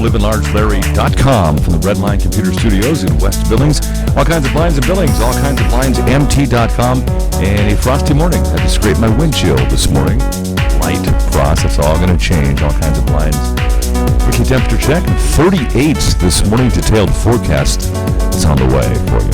livinlargelarry.com from the Redline Computer Studios in West Billings. All kinds of blinds and Billings, all kinds of blinds, mt.com. And a frosty morning. I had to scrape my windshield this morning. Light frost, that's all going to change. All kinds of blinds. Weekly temperature check, 38 this morning. Detailed forecast is on the way for you.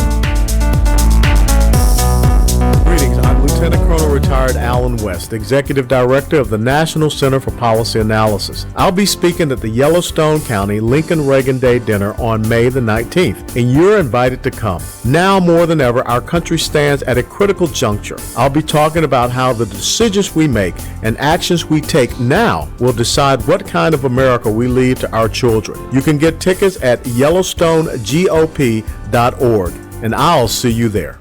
Greetings, I'm Lieutenant Colonel Retired Alan West, Executive Director of the National Center for Policy Analysis. I'll be speaking at the Yellowstone County Lincoln Reagan Day Dinner on May the 19th, and you're invited to come. Now more than ever, our country stands at a critical juncture. I'll be talking about how the decisions we make and actions we take now will decide what kind of America we leave to our children. You can get tickets at YellowstoneGOP.org, and I'll see you there.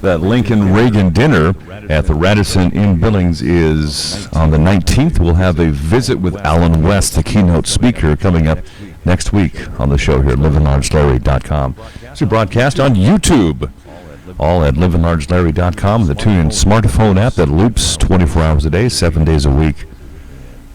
That Lincoln Reagan dinner at the Radisson in Billings is on the 19th. We'll have a visit with Alan West, the keynote speaker, coming up next week on the show here at livinlargelarry.com. It's a broadcast on YouTube, all at livinlargelarry.com, the TuneIn smartphone app that loops 24 hours a day, 7 days a week.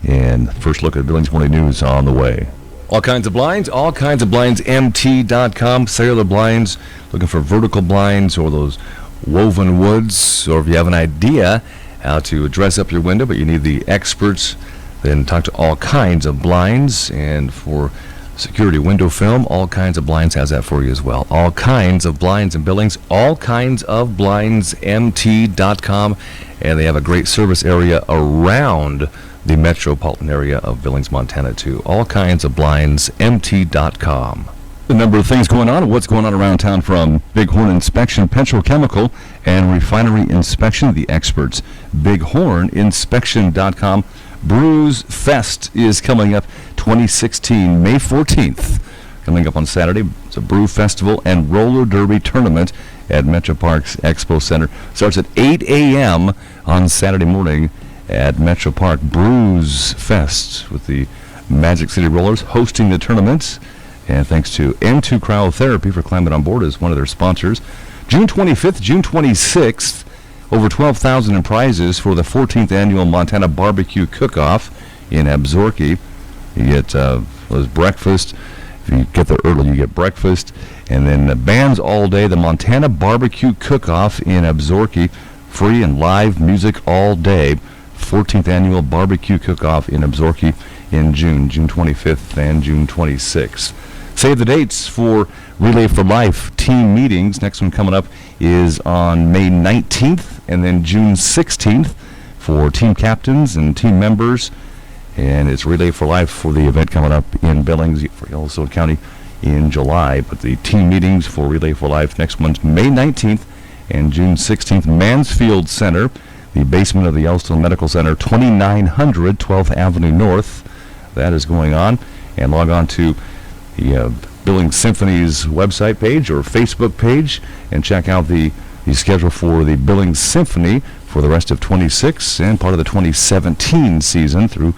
And first look at Billings Morning News on the way. All kinds of blinds, mt.com, cellular blinds, looking for vertical blinds or those woven woods, or if you have an idea how to dress up your window but you need the experts, then talk to All Kinds of Blinds. And for security window film, All Kinds of Blinds has that for you as well. All Kinds of Blinds in Billings, all kinds of blinds, mt.com, and they have a great service area around the metropolitan area of Billings, Montana too. All kinds of blinds, mt.com. A number of things going on. What's going on around town from Bighorn Inspection, Petrochemical, and Refinery Inspection, the experts. BighornInspection.com. Brews Fest is coming up 2016, May 14th. Coming up on Saturday. It's a brew festival and roller derby tournament at Metro Park's Expo Center. Starts at 8 a.m. on Saturday morning at Metro Park. Brews Fest with the Magic City Rollers hosting the tournament. And thanks to M2 Cryotherapy for climbing on board as one of their sponsors. June 25th, June 26th, over $12,000 in prizes for the 14th annual Montana Barbecue Cook-Off in Absaroka. You get those breakfast. If you get there early, you get breakfast. And then bands all day, the Montana Barbecue Cook-Off in Absaroka. Free and live music all day. 14th annual Barbecue Cook-Off in Absaroka in June 25th and June 26th. Save the dates for Relay for Life team meetings. Next one coming up is on May 19th and then June 16th for team captains and team members. And it's Relay for Life for the event coming up in Billings for Yellowstone County in July. But the team meetings for Relay for Life, next one's May 19th and June 16th. Mansfield Center, the basement of the Yellowstone Medical Center, 2900 12th Avenue North. That is going on. And log on to the Billings Symphony's website page or Facebook page and check out the schedule for the Billings Symphony for the rest of 26 and part of the 2017 season through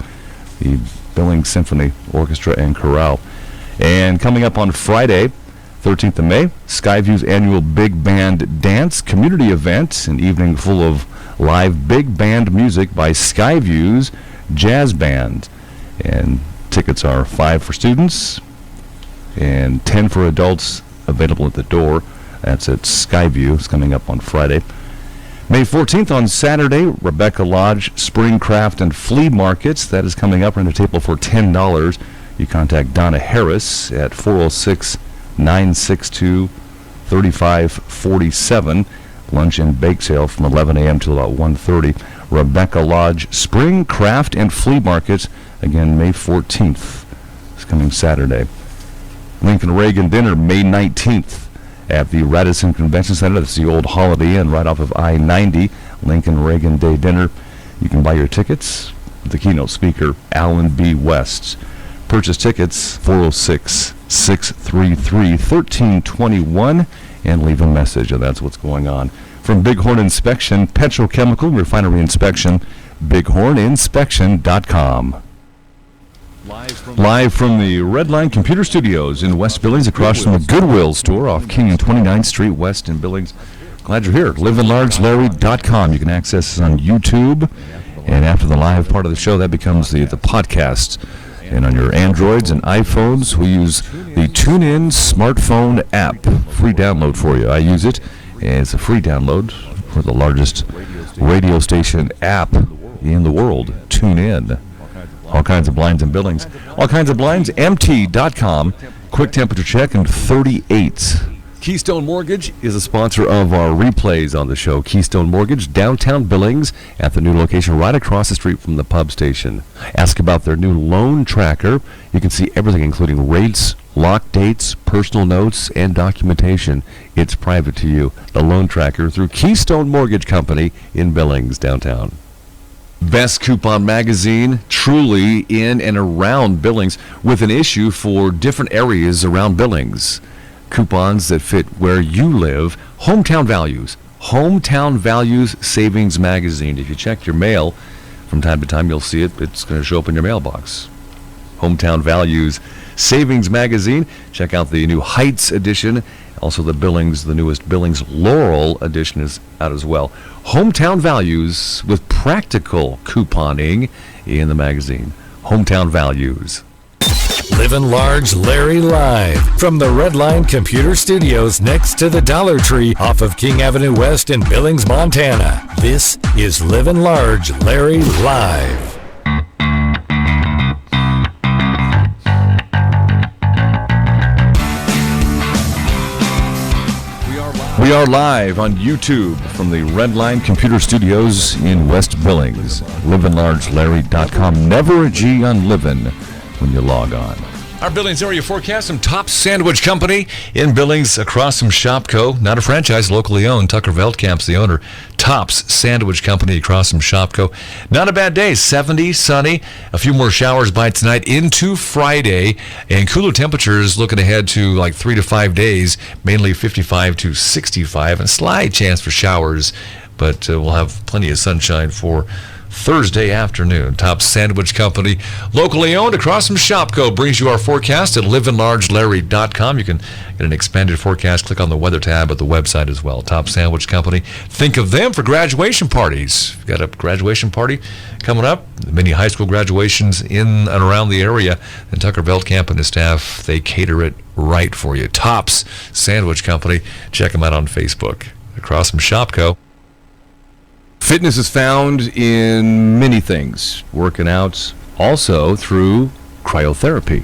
the Billings Symphony Orchestra and Chorale. And coming up on Friday, 13th of May, Skyview's annual Big Band Dance community event, an evening full of live big band music by Skyview's Jazz Band. And tickets are $5 for students and $10 for adults, available at the door. That's at Skyview. It's coming up on Friday. May 14th on Saturday, Rebecca Lodge Spring Craft and Flea Markets. That is coming up. Rent a table for $10. You contact Donna Harris at 406-962-3547. Lunch and bake sale from 11 a.m. till about 1:30. Rebecca Lodge Spring Craft and Flea Markets. Again, May 14th. It's coming Saturday. Lincoln Reagan dinner, May 19th at the Radisson Convention Center. That's the old Holiday Inn right off of I-90. Lincoln Reagan Day dinner. You can buy your tickets with the keynote speaker, Alan B. West. Purchase tickets, 406-633-1321, and leave a message, and that's what's going on. From Bighorn Inspection, Petrochemical, Refinery Inspection, BighornInspection.com. Live from the Redline Computer Studios in West Billings, across from the Goodwill store off King and 29th Street West in Billings. Glad you're here. livinlargelarry.com. You can access us on YouTube. And after the live part of the show, that becomes the podcast. And on your Androids and iPhones, we use the TuneIn smartphone app. Free download for you. I use it, and it's a free download for the largest radio station app in the world. TuneIn. All kinds of blinds and billings. All kinds of blinds, mt.com. Quick temperature check in 38. Keystone Mortgage is a sponsor of our replays on the show. Keystone Mortgage, downtown Billings, at the new location right across the street from the pub station. Ask about their new loan tracker. You can see everything, including rates, lock dates, personal notes, and documentation. It's private to you. The loan tracker through Keystone Mortgage Company in Billings, downtown. Best Coupon Magazine, truly in and around Billings, with an issue for different areas around Billings. Coupons that fit where you live. Hometown Values Savings Magazine. If you check your mail from time to time, you'll see it. It's going to show up in your mailbox. Hometown Values Savings Magazine. Check out the new Heights edition. Also the newest Billings Laurel edition is out as well. Hometown Values with practical couponing in the magazine. Hometown Values. Livin Large Larry live from the Red Line Computer Studios next to the Dollar Tree off of King Avenue West in Billings, Montana. This is Livin Large Larry live. We are live on YouTube from the Red Line Computer Studios in West Billings. LivinLargeLarry.com. Never a G on Livin when you log on. Our Billings area forecast from Top Sandwich Company in Billings across from Shopco. Not a franchise, locally owned. Tucker Veldkamp's the owner. Tops Sandwich Company across from Shopco. Not a bad day. 70, sunny. A few more showers by tonight into Friday. And cooler temperatures looking ahead to like 3 to 5 days. Mainly 55 to 65. And slight chance for showers. But we'll have plenty of sunshine for Thursday afternoon. Top Sandwich Company, locally owned across from Shopco, brings you our forecast at livinlargelarry.com. You can get an expanded forecast. Click on the weather tab at the website as well. Top Sandwich Company. Think of them for graduation parties. You've got a graduation party coming up. Many high school graduations in and around the area. And Tucker Veldkamp and his staff, they cater it right for you. Tops Sandwich Company. Check them out on Facebook. Across from Shopco. Fitness is found in many things. Working out, also through cryotherapy.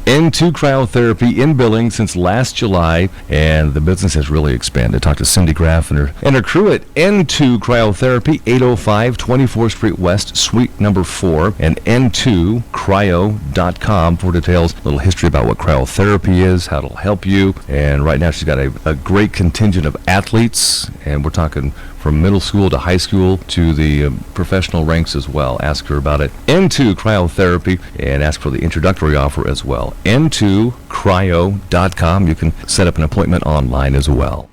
N2 Cryotherapy in Billings since last July, and the business has really expanded. Talked to Cindy Graff and her crew at N2 Cryotherapy, 805 24th Street West, Suite number 4, and N2Cryo.com for details. A little history about what cryotherapy is, how it'll help you, and right now she's got a great contingent of athletes, and we're talking from middle school to high school to the professional ranks as well. Ask her about it. N2 Cryotherapy, and ask for the introductory offer as well. N2Cryo.com. You can set up an appointment online as well.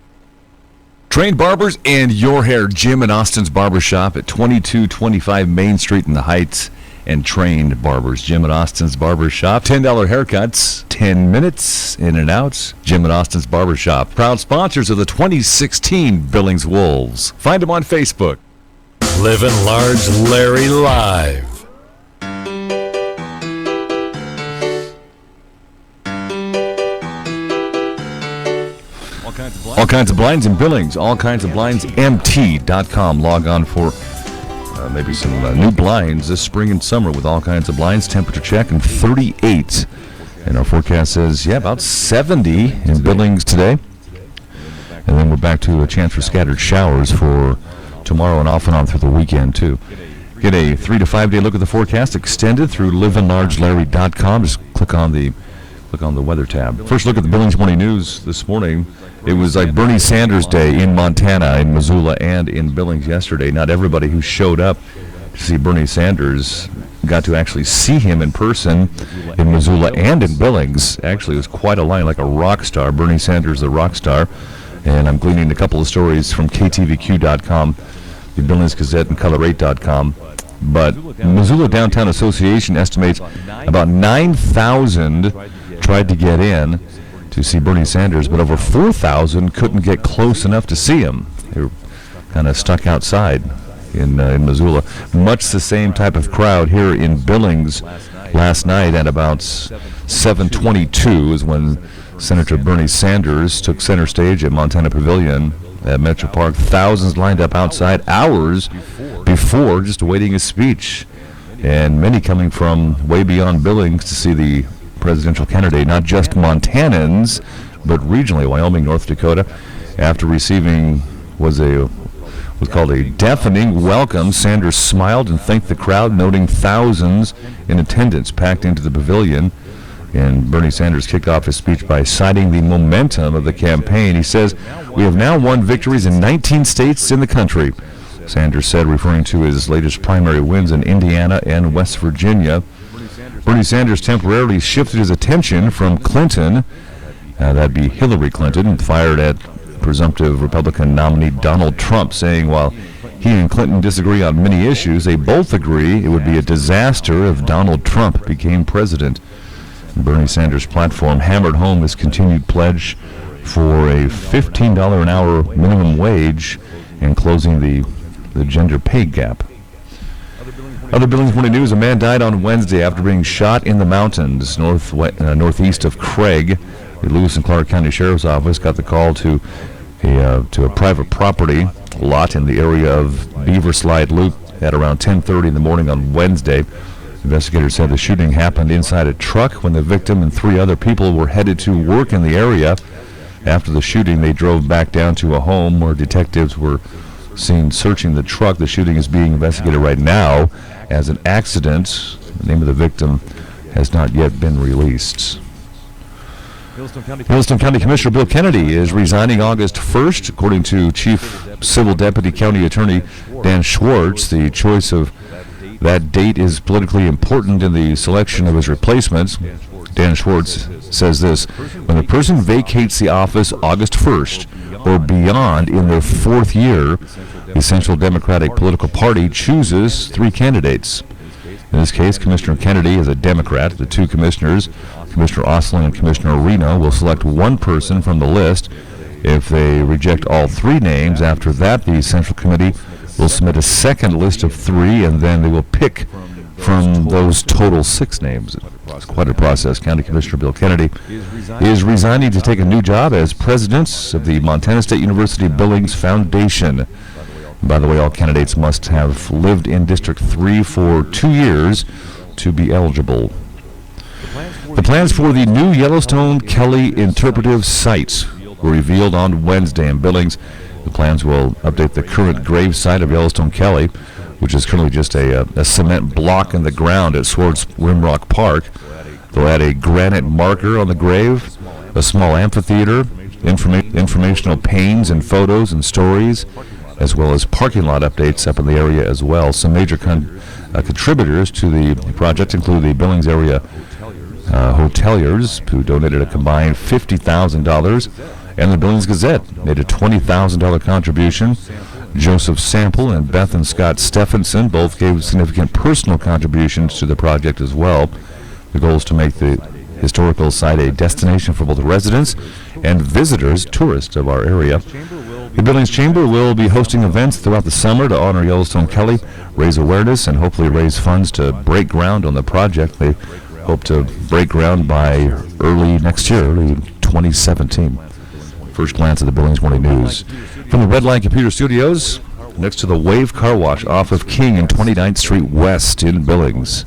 Trained barbers and your hair. Jim and Austin's Barbershop at 2225 Main Street in the Heights. And trained barbers. Jim and Austin's Barbershop. $10 haircuts. 10 minutes in and out. Jim and Austin's Barbershop. Proud sponsors of the 2016 Billings Wolves. Find them on Facebook. Livin Large Larry live. All kinds of blinds in Billings. All kinds of blinds. MT.com. Log on for maybe some new blinds this spring and summer with all kinds of blinds. Temperature check and 38. And our forecast says, about 70 in Billings today. And then we're back to a chance for scattered showers for tomorrow and off and on through the weekend, too. Get a 3 to 5 day look at the forecast extended through livinlargelarry.com. Just click on the weather tab. First look at the Billings Morning News this morning. It was like Bernie Sanders Day in Montana, in Missoula, and in Billings yesterday. Not everybody who showed up to see Bernie Sanders got to actually see him in person in Missoula and in Billings. Actually, it was quite a line, like a rock star. Bernie Sanders, the rock star. And I'm gleaning a couple of stories from KTVQ.com, the Billings Gazette, and Color8.com. But Missoula Downtown Association estimates about 9,000 tried to get in to see Bernie Sanders, but over 4,000 couldn't get close enough to see him. They were kind of stuck outside in Missoula. Much the same type of crowd here in Billings last night at about 7:22 is when Senator Bernie Sanders took center stage at Montana Pavilion at Metro Park. Thousands lined up outside hours before, just awaiting his speech. And many coming from way beyond Billings to see the presidential candidate, not just Montanans, but regionally, Wyoming, North Dakota. After receiving was called a deafening welcome, Sanders smiled and thanked the crowd, noting thousands in attendance packed into the pavilion. And Bernie Sanders kicked off his speech by citing the momentum of the campaign. He says, "We have now won victories in 19 states in the country," Sanders said, referring to his latest primary wins in Indiana and West Virginia. Bernie Sanders temporarily shifted his attention from Clinton, that'd be Hillary Clinton, fired at presumptive Republican nominee Donald Trump, saying while he and Clinton disagree on many issues, they both agree it would be a disaster if Donald Trump became president. Bernie Sanders' platform hammered home his continued pledge for a $15 an hour minimum wage and closing the gender pay gap. Other Billings Morning News: a man died on Wednesday after being shot in the mountains northeast of Craig. The Lewis and Clark County Sheriff's Office got the call to a private property lot in the area of Beaver Slide Loop at around 10:30 in the morning on Wednesday. Investigators said the shooting happened inside a truck when the victim and 3 other people were headed to work in the area. After the shooting, they drove back down to a home where detectives were seen searching the truck. The shooting is being investigated right now as an accident. The name of the victim has not yet been released. Williston County Commissioner Bill Kennedy is resigning August 1st, according to Chief Civil Deputy County Attorney Dan Schwartz. The choice of that date is politically important in the selection of his replacements. Dan Schwartz says this: when the person vacates the office August 1st or beyond in their 4th year, the Central Democratic political party chooses 3 candidates. In this case, Commissioner Kennedy is a Democrat. The 2 commissioners, Commissioner Osling and Commissioner Reno, will select one person from the list. If they reject all 3 names, after that, the Central Committee will submit a second list of 3, and then they will pick from those total 6 names. It's quite a process. County Commissioner Bill Kennedy is resigning to take a new job as president of the Montana State University Billings Foundation. And by the way, all candidates must have lived in District 3 for 2 years to be eligible. The plans for the new Yellowstone Kelly interpretive site were revealed on Wednesday in Billings. The plans will update the current grave site of Yellowstone Kelly, which is currently just a cement block in the ground at Swartz Rimrock Park. They'll add a granite marker on the grave, a small amphitheater, informational panes and photos and stories, as well as parking lot updates up in the area as well. Some major contributors to the project include the Billings area hoteliers, who donated a combined $50,000, and the Billings Gazette made a $20,000 contribution. Joseph Sample and Beth and Scott Stephenson both gave significant personal contributions to the project as well. The goal is to make the historical site a destination for both residents and visitors, tourists of our area. The Billings Chamber will be hosting events throughout the summer to honor Yellowstone Kelly, raise awareness, and hopefully raise funds to break ground on the project. They hope to break ground by early next year, early 2017. First glance at the Billings Morning News. From the Redline Computer Studios, next to the Wave Car Wash off of King and 29th Street West in Billings.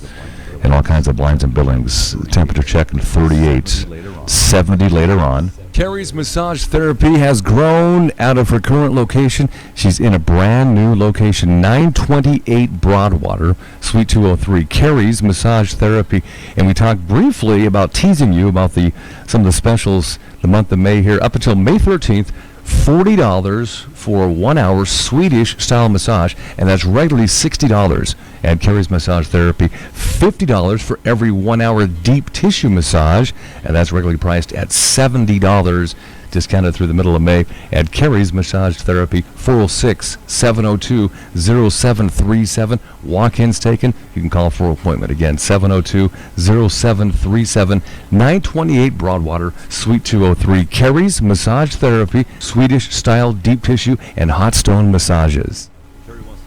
And all kinds of blinds in Billings. Temperature check in 38, 70 later on. Carrie's Massage Therapy has grown out of her current location. She's in a brand new location, 928 Broadwater, Suite 203. Carrie's Massage Therapy. And we talked briefly about teasing you about some of the specials the month of May here. Up until May 13th, $40 for a 1-hour Swedish-style massage, and that's regularly $60 at Carrie's Massage Therapy. $50 for every 1-hour deep tissue massage, and that's regularly priced at $70, discounted through the middle of May at Carrie's Massage Therapy. 406-702-0737. Walk-ins taken. You can call for an appointment. Again, 702-0737. 928 Broadwater, Suite 203. Carrie's Massage Therapy, Swedish-style deep tissue and hot stone massages.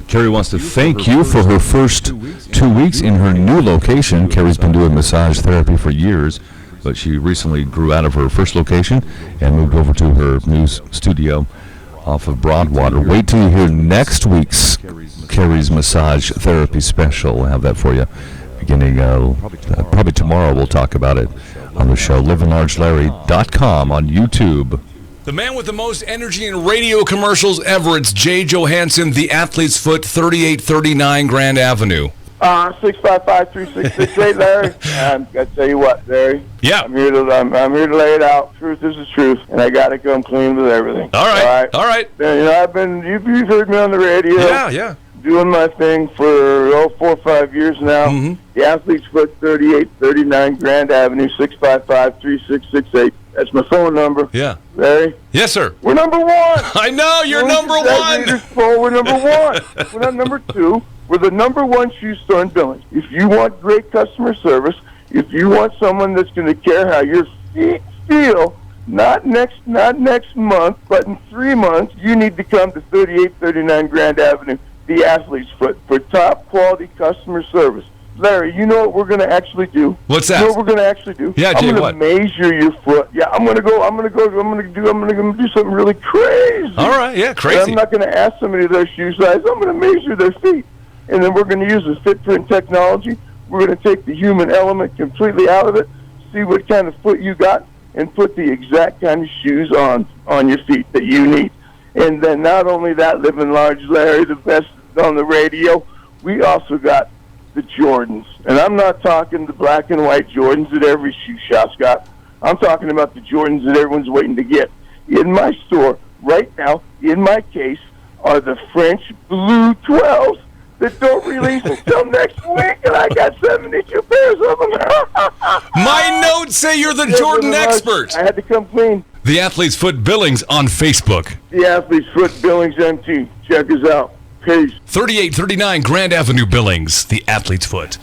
Carrie wants to thank you for her first 2 weeks in her new location. Carrie's been doing massage therapy for years, but she recently grew out of her first location and moved over to her new studio off of Broadwater. Wait till you hear next week's Carrie's massage therapy special. We'll have that for you beginning probably tomorrow. We'll talk about it on the show. LivinLargeLarry.com on YouTube. The man with the most energy in radio commercials ever. It's Jay Johansson, the Athlete's Foot, 3839 Grand Avenue. 655-3668, Larry. I tell you what, Larry. Yeah. I'm here to lay it out. Truth is the truth, and I got to come clean with everything. All right. You've heard me on the radio. Yeah. Doing my thing for 4 or 5 years now. Mm-hmm. The Athlete's Foot, 3839 Grand Avenue, 655-3668. That's my phone number. Yeah. Larry? Yes, sir. We're number one. I know, you're number one. We're number one. We're not number two. We're the number one shoe store in Billings. If you want great customer service, if you want someone that's going to care how your feet feel, not next month, but in 3 months, you need to come to 3839 Grand Avenue, the Athlete's Foot, for top quality customer service. Larry, you know what we're going to actually do? What's that? You know what we're going to actually do? Yeah, Jay, I'm what? going to measure your foot. Yeah, I'm going to do something really crazy. All right, yeah, crazy. I'm not going to ask somebody their shoe size. I'm going to measure their feet. And then we're going to use the footprint technology. We're going to take the human element completely out of it, see what kind of foot you got, and put the exact kind of shoes on your feet that you need. And then not only that, Livin Large Larry, the best on the radio, we also got the Jordans. And I'm not talking the black and white Jordans that every shoe shop's got. I'm talking about the Jordans that everyone's waiting to get. In my store, right now, in my case, are the French Blue 12s that don't release until next week, and I got 72 pairs of them. My notes say you're the Jordan expert. I had to come clean. The Athlete's Foot Billings on Facebook. The Athlete's Foot Billings MT. Check us out. Peace. 3839 Grand Avenue Billings, the Athlete's Foot.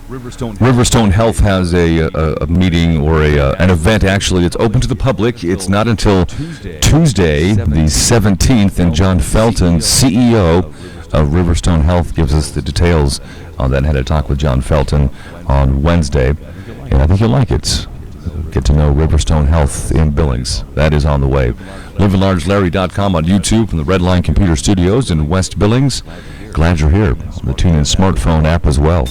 Riverstone Health has a meeting or an event, actually. It's open to the public. It's not until Tuesday, the 17th, and John Felton, CEO of Riverstone Health, gives us the details on that. I had a talk with John Felton on Wednesday, and I think you'll like it. Get to know Riverstone Health in Billings. That is on the way. LivinLargeLarry.com on YouTube from the Redline Computer Studios in West Billings. Glad you're here. The TuneIn smartphone app as well.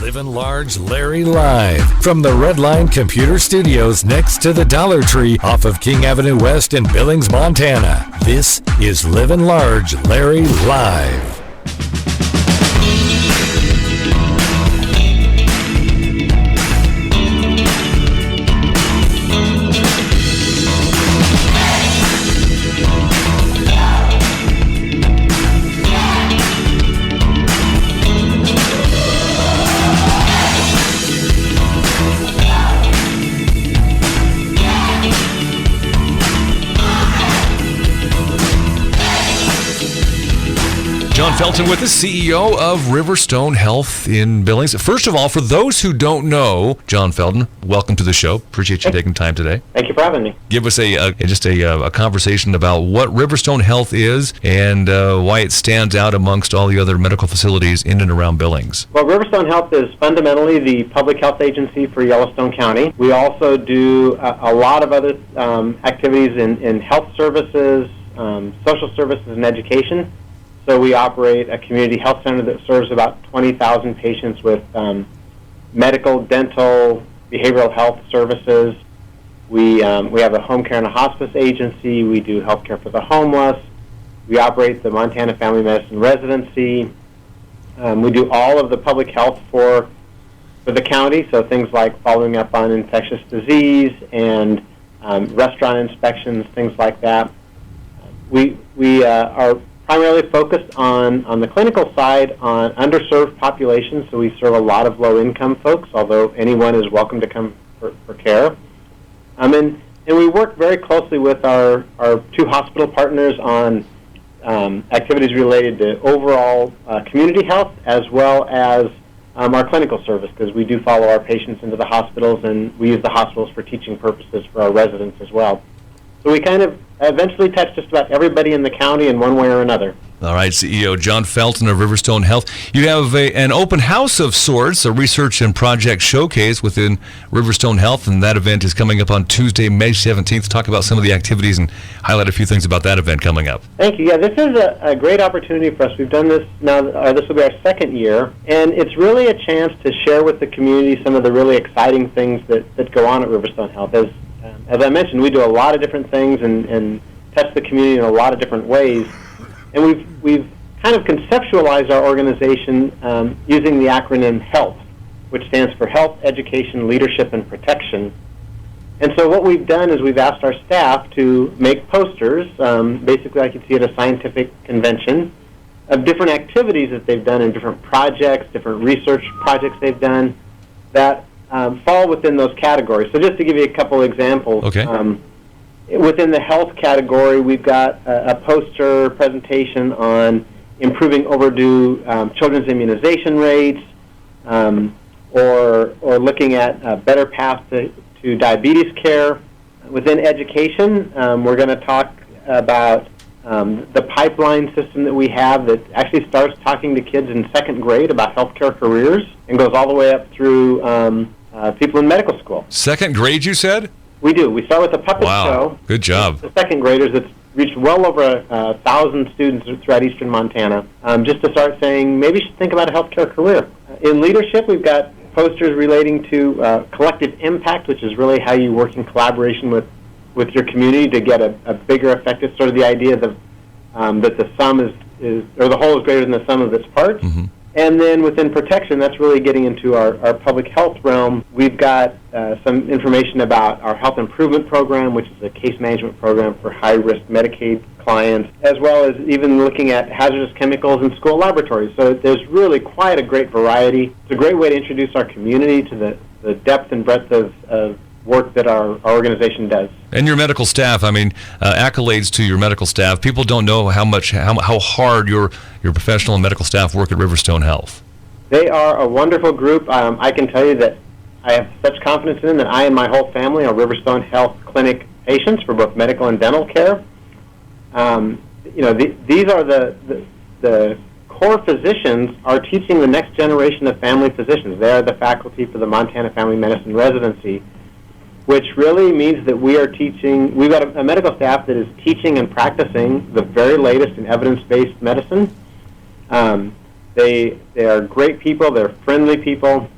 Livin Large Larry live from the Redline Computer Studios next to the Dollar Tree off of King Avenue West in Billings, Montana. This is Livin Large Larry live. John Felton with us, CEO of Riverstone Health in Billings. First of all, for those who don't know, John Felton, welcome to the show. Appreciate you taking time today. Thank you for having me. Give us a conversation about what Riverstone Health is and why it stands out amongst all the other medical facilities in and around Billings. Well, Riverstone Health is fundamentally the public health agency for Yellowstone County. We also do a lot of other activities in health services, social services, and education. So we operate a community health center that serves about 20,000 patients with medical, dental, behavioral health services. We have a home care and a hospice agency. We do health care for the homeless. We operate the Montana Family Medicine Residency. We do all of the public health for the county, so things like following up on infectious disease and restaurant inspections, things like that. We are primarily focused on the clinical side on underserved populations, so we serve a lot of low-income folks, although anyone is welcome to come for care. And we work very closely with our two hospital partners on activities related to overall community health as well as our clinical service, because we do follow our patients into the hospitals, and we use the hospitals for teaching purposes for our residents as well. So we kind of eventually touch just about everybody in the county in one way or another. All right, CEO John Felton of Riverstone Health. You have an open house of sorts, a research and project showcase within Riverstone Health, and that event is coming up on Tuesday, May 17th. Talk about some of the activities and highlight a few things about that event coming up. Thank you. Yeah, this is a great opportunity for us. We've done this now, this will be our second year, and it's really a chance to share with the community some of the really exciting things that go on at Riverstone Health. As I mentioned, we do a lot of different things and touch the community in a lot of different ways. And we've kind of conceptualized our organization using the acronym HELP, which stands for Health, Education, Leadership, and Protection. And so what we've done is we've asked our staff to make posters, basically like you see at a scientific convention, of different activities that they've done in different projects, different research projects they've done that fall within those categories. So just to give you a couple examples. Okay. Within the health category, we've got a poster presentation on improving overdue children's immunization rates, or looking at a better path to diabetes care. Within education, we're going to talk about the pipeline system that we have that actually starts talking to kids in second grade about healthcare careers and goes all the way up through people in medical school. Second grade, you said? We do. We start with a puppet show. Wow, good job. The second graders that's reached well over 1,000 students throughout eastern Montana, just to start saying maybe you should think about a healthcare career. In leadership, we've got posters relating to collective impact, which is really how you work in collaboration with your community to get a bigger effect. It's sort of the idea that the sum is or the whole is greater than the sum of its parts. Mm-hmm. And then within protection, that's really getting into our public health realm. We've got some information about our health improvement program, which is a case management program for high-risk Medicaid clients, as well as even looking at hazardous chemicals in school laboratories. So there's really quite a great variety. It's a great way to introduce our community to the depth and breadth of work that our organization does. And your medical staff, I mean, accolades to your medical staff. People don't know how hard your professional and medical staff work at Riverstone Health. They are a wonderful group. I can tell you that I have such confidence in them that I and my whole family are Riverstone Health Clinic patients for both medical and dental care. These are the core physicians are teaching the next generation of family physicians. They are the faculty for the Montana Family Medicine residency, which really means that we've got a medical staff that is teaching and practicing the very latest in evidence-based medicine. They are great people, they're friendly people,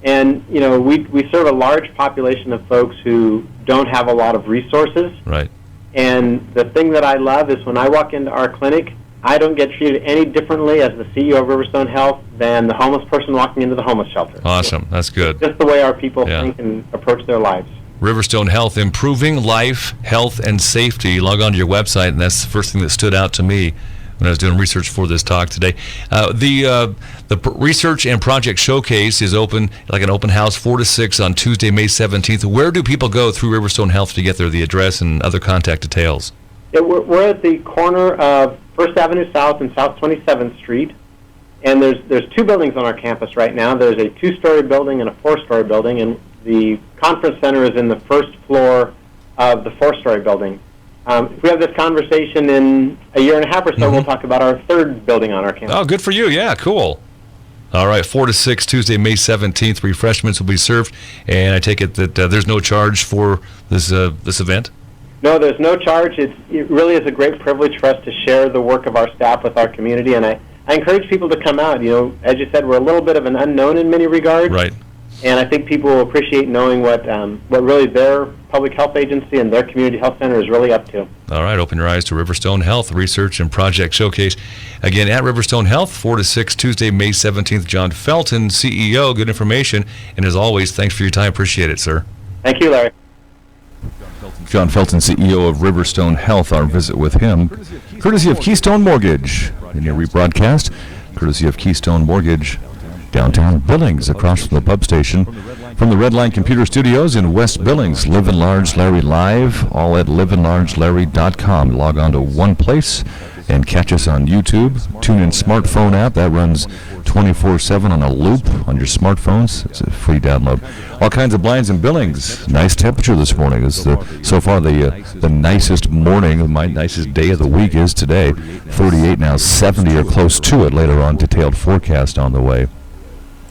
and we serve a large population of folks who don't have a lot of resources. Right. And the thing that I love is when I walk into our clinic, I don't get treated any differently as the CEO of Riverstone Health than the homeless person walking into the homeless shelter. Awesome. That's good. Just the way our people think and approach their lives. Riverstone Health, improving life, health, and safety. Log on to your website, and that's the first thing that stood out to me when I was doing research for this talk today. The research and project showcase is open, like an open house, 4 to 6 on Tuesday, May 17th. Where do people go through Riverstone Health to get there, the address and other contact details? Yeah, we're at the corner of First Avenue South and South 27th Street, and there's two buildings on our campus right now. There's a 2-story building and a 4-story building, and the conference center is in the first floor of the 4-story building. If we have this conversation in a year and a half or so, we'll talk about our third building on our campus. Oh, good for you. Yeah, cool. All right, 4 to 6, Tuesday, May 17th. Refreshments will be served, and I take it that there's no charge for this event? No, there's no charge. It really is a great privilege for us to share the work of our staff with our community, and I encourage people to come out. As you said, we're a little bit of an unknown in many regards. Right. And I think people will appreciate knowing what really their public health agency and their community health center is really up to. All right, open your eyes to Riverstone Health Research and Project Showcase. Again, at Riverstone Health, 4 to 6, Tuesday, May 17th. John Felton, CEO, good information. And as always, thanks for your time. Appreciate it, sir. Thank you, Larry. John Felton, CEO of Riverstone Health, our visit with him, courtesy of Keystone Mortgage. In your rebroadcast, courtesy of Keystone Mortgage, downtown Billings, across from the pub station. From the Redline Computer Studios in West Billings, Livin Large Larry Live, all at livinlargelarry.com. Log on to one place And catch us on YouTube. TuneIn smartphone app. That runs 24/7 on a loop on your smartphones. It's a free download. All kinds of blinds and Billings. Nice temperature this morning. It's so far the nicest morning, my nicest day of the week is today. 38 now, 70 or close to it later on. Detailed forecast on the way.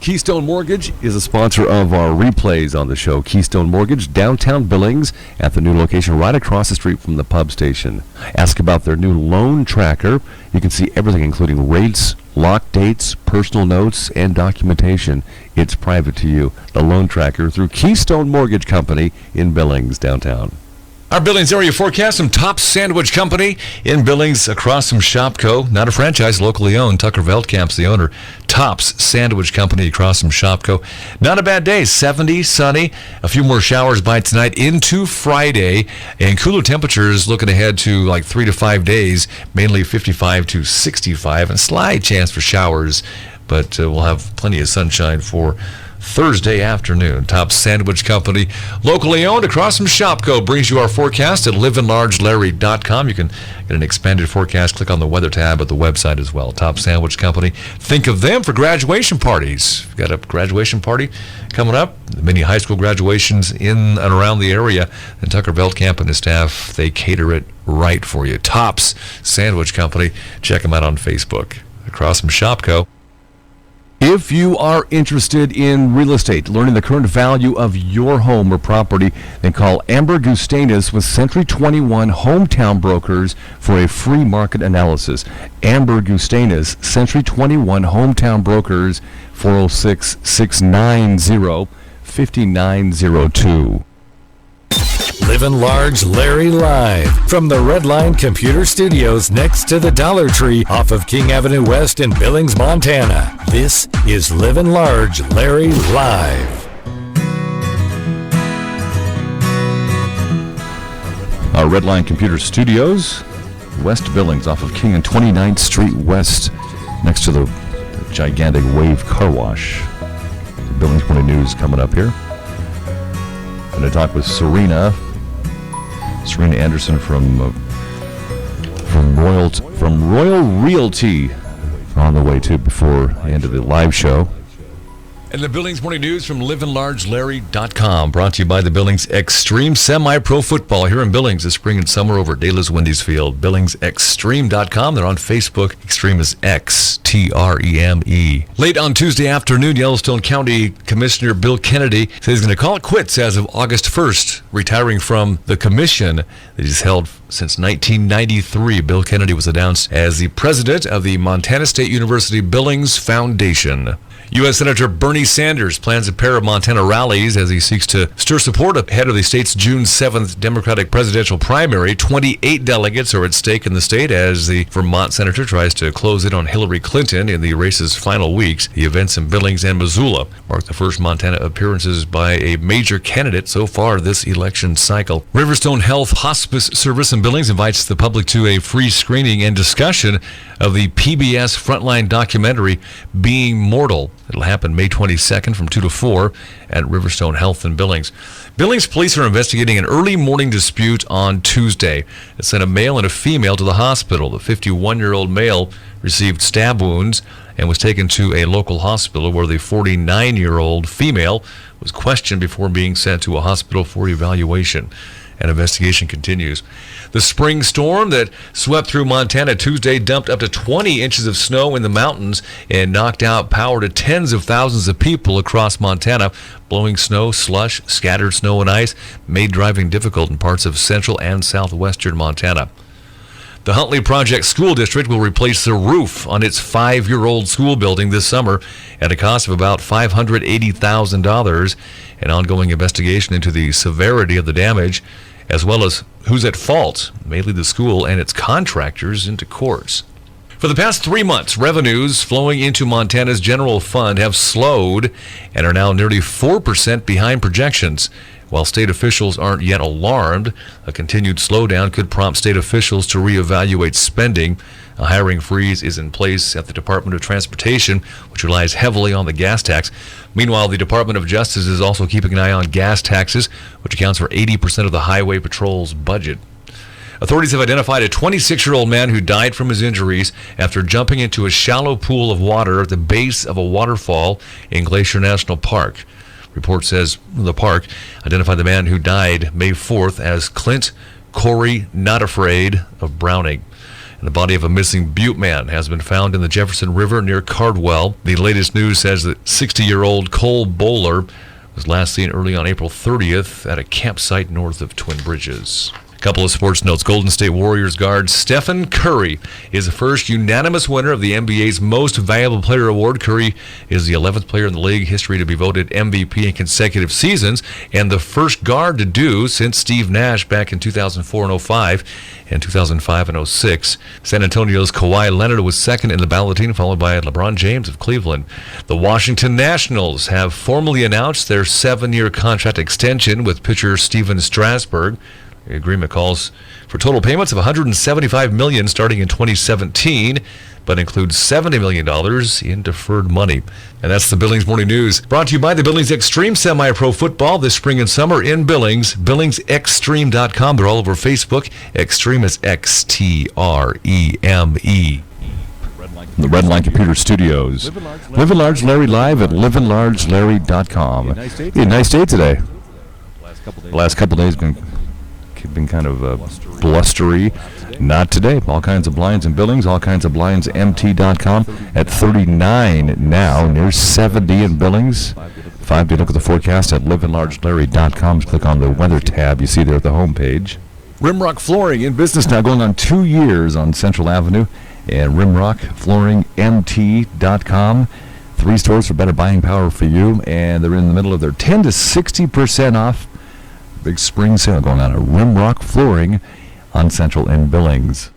Keystone Mortgage is a sponsor of our replays on the show. Keystone Mortgage, downtown Billings, at the new location right across the street from the pub station. Ask about their new loan tracker. You can see everything, including rates, lock dates, personal notes, and documentation. It's private to you. The loan tracker through Keystone Mortgage Company in Billings, downtown. Our Billings area forecast from Tops Sandwich Company in Billings across from Shopko. Not a franchise, locally owned. Tucker Veldkamp's the owner. Tops Sandwich Company across from Shopko. Not a bad day. 70, sunny. A few more showers by tonight into Friday. And cooler temperatures looking ahead to like 3 to 5 days. Mainly 55 to 65. And slight chance for showers. But we'll have plenty of sunshine for Thursday afternoon. Top Sandwich Company, locally owned across from Shopko, brings you our forecast at livinlargelarry.com. You can get an expanded forecast. Click on the weather tab at the website as well. Top Sandwich Company. Think of them for graduation parties. You've got a graduation party coming up. Many high school graduations in and around the area. And Tucker Veldkamp and his staff, they cater it right for you. Tops Sandwich Company. Check them out on Facebook. Across from Shopko. If you are interested in real estate, learning the current value of your home or property, then call Amber Gustanis with Century 21 Hometown Brokers for a free market analysis. Amber Gustanis, Century 21 Hometown Brokers, 406-690-5902. Livin Large Larry Live from the Redline Computer Studios next to the Dollar Tree off of King Avenue West in Billings, Montana. This is Livin Large Larry Live. Our Redline Computer Studios, West Billings off of King and 29th Street West, next to the gigantic Wave Car Wash. Billings Morning News coming up here. Going to talk with Serena Anderson from Royal Realty on the way to before the end of the live show. And the Billings Morning News from livinlargelarry.com, brought to you by the Billings Extreme Semi-Pro Football here in Billings this spring and summer over at Dayla's Wendy's Field. BillingsExtreme.com. They're on Facebook. Extreme is X-T-R-E-M-E. Late on Tuesday afternoon, Yellowstone County Commissioner Bill Kennedy says he's going to call it quits as of August 1st, retiring from the commission that he's held since 1993. Bill Kennedy was announced as the president of the Montana State University Billings Foundation. U.S. Senator Bernie Sanders plans a pair of Montana rallies as he seeks to stir support ahead of the state's June 7th Democratic presidential primary. 28 delegates are at stake in the state as the Vermont senator tries to close in on Hillary Clinton in the race's final weeks. The events in Billings and Missoula mark the first Montana appearances by a major candidate so far this election cycle. Riverstone Health Hospice Service in Billings invites the public to a free screening and discussion of the PBS Frontline documentary, Being Mortal. It'll happen May 22nd from 2 to 4 at Riverstone Health in Billings. Billings police are investigating an early morning dispute on Tuesday that sent a male and a female to the hospital. The 51-year-old male received stab wounds and was taken to a local hospital where the 49-year-old female was questioned before being sent to a hospital for evaluation. An investigation continues. The spring storm that swept through Montana Tuesday dumped up to 20 inches of snow in the mountains and knocked out power to tens of thousands of people across Montana. Blowing snow, slush, scattered snow and ice made driving difficult in parts of central and southwestern Montana. The Huntley Project School District will replace the roof on its 5-year-old school building this summer at a cost of about $580,000. An ongoing investigation into the severity of the damage, as well as who's at fault, may lead the school and its contractors into courts. For the past 3 months, revenues flowing into Montana's general fund have slowed and are now nearly 4% behind projections. While state officials aren't yet alarmed, a continued slowdown could prompt state officials to reevaluate spending. A hiring freeze is in place at the Department of Transportation, which relies heavily on the gas tax. Meanwhile, the Department of Justice is also keeping an eye on gas taxes, which accounts for 80% of the Highway Patrol's budget. Authorities have identified a 26-year-old man who died from his injuries after jumping into a shallow pool of water at the base of a waterfall in Glacier National Park. Report says the park identified the man who died May 4th as Clint Corey Not Afraid of Browning. And the body of a missing Butte man has been found in the Jefferson River near Cardwell. The latest news says that 60-year-old Cole Bowler was last seen early on April 30th at a campsite north of Twin Bridges. A couple of sports notes. Golden State Warriors guard Stephen Curry is the first unanimous winner of the NBA's Most Valuable Player Award. Curry is the 11th player in the league history to be voted MVP in consecutive seasons and the first guard to do since Steve Nash back in 2004 and 05 and 2005 and 06. San Antonio's Kawhi Leonard was second in the balloting, followed by LeBron James of Cleveland. The Washington Nationals have formally announced their 7-year contract extension with pitcher Steven Strasburg. The agreement calls for total payments of $175 million starting in 2017, but includes $70 million in deferred money. And that's the Billings Morning News. Brought to you by the Billings Extreme Semi-Pro Football this spring and summer in Billings. BillingsExtreme.com. They're all over Facebook. Extreme is Xtreme. The Red Line Computer Studios. Livin Large Larry live at livinlargelarry.com. Yeah, nice day today. The last couple days been kind of blustery. Not today. All kinds of blinds in Billings, all kinds of blinds, mt.com at 39 now, near 70 in Billings. 5 to look at the forecast at livinlargelarry.com. Click on the weather tab you see there at the homepage. Rimrock Flooring in business now, going on 2 years on Central Avenue, and rimrockflooringmt.com. 3 stores for better buying power for you, and they're in the middle of their 10 to 60% off big spring sale going on at Rimrock Flooring on Central in Billings.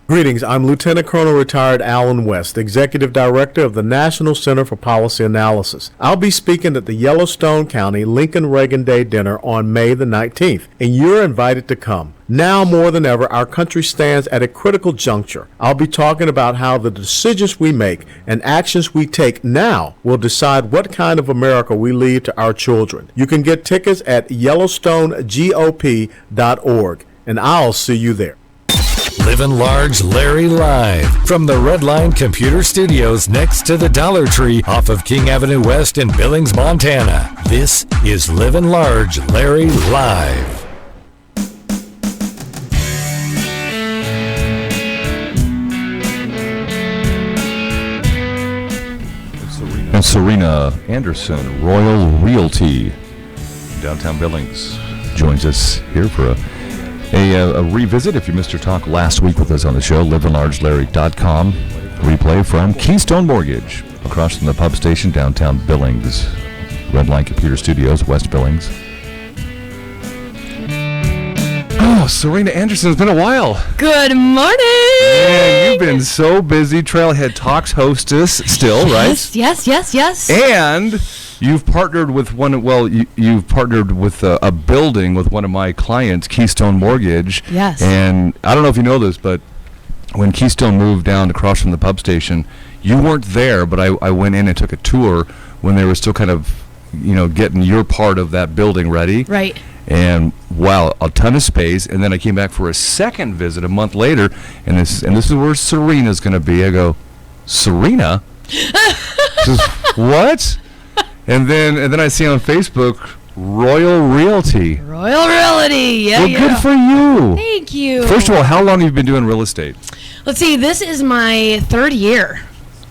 Greetings, I'm Lieutenant Colonel Retired Alan West, Executive Director of the National Center for Policy Analysis. I'll be speaking at the Yellowstone County Lincoln Reagan Day Dinner on May the 19th, and you're invited to come. Now more than ever, our country stands at a critical juncture. I'll be talking about how the decisions we make and actions we take now will decide what kind of America we leave to our children. You can get tickets at YellowstoneGOP.org, and I'll see you there. Livin Large Larry live from the Red Line Computer Studios next to the Dollar Tree off of King Avenue West in Billings, Montana. This is Livin Large Larry live. And Serena Anderson, Royal Realty, downtown Billings, joins us here for a revisit. If you missed your talk last week with us on the show, livinlargelarry.com. Replay from Keystone Mortgage, across from the pub station, downtown Billings. Red Line Computer Studios, West Billings. Oh, Serena Anderson, it's been a while. Good morning. Man, you've been so busy. Trailhead Talks hostess still, right? Yes. And you've partnered with you've partnered with a building with one of my clients, Keystone Mortgage. Yes. And I don't know if you know this, but when Keystone moved down across from the pub station, you weren't there, but I went in and took a tour when they were still kind of, getting your part of that building ready. Right. And wow, a ton of space. And then I came back for a second visit a month later, and this is where Serena's going to be. I go, Serena? She says, what? And then I see on Facebook, Royal Realty. Royal Realty, Well, good for you. Thank you. First of all, how long have you been doing real estate? Let's see, this is my third year.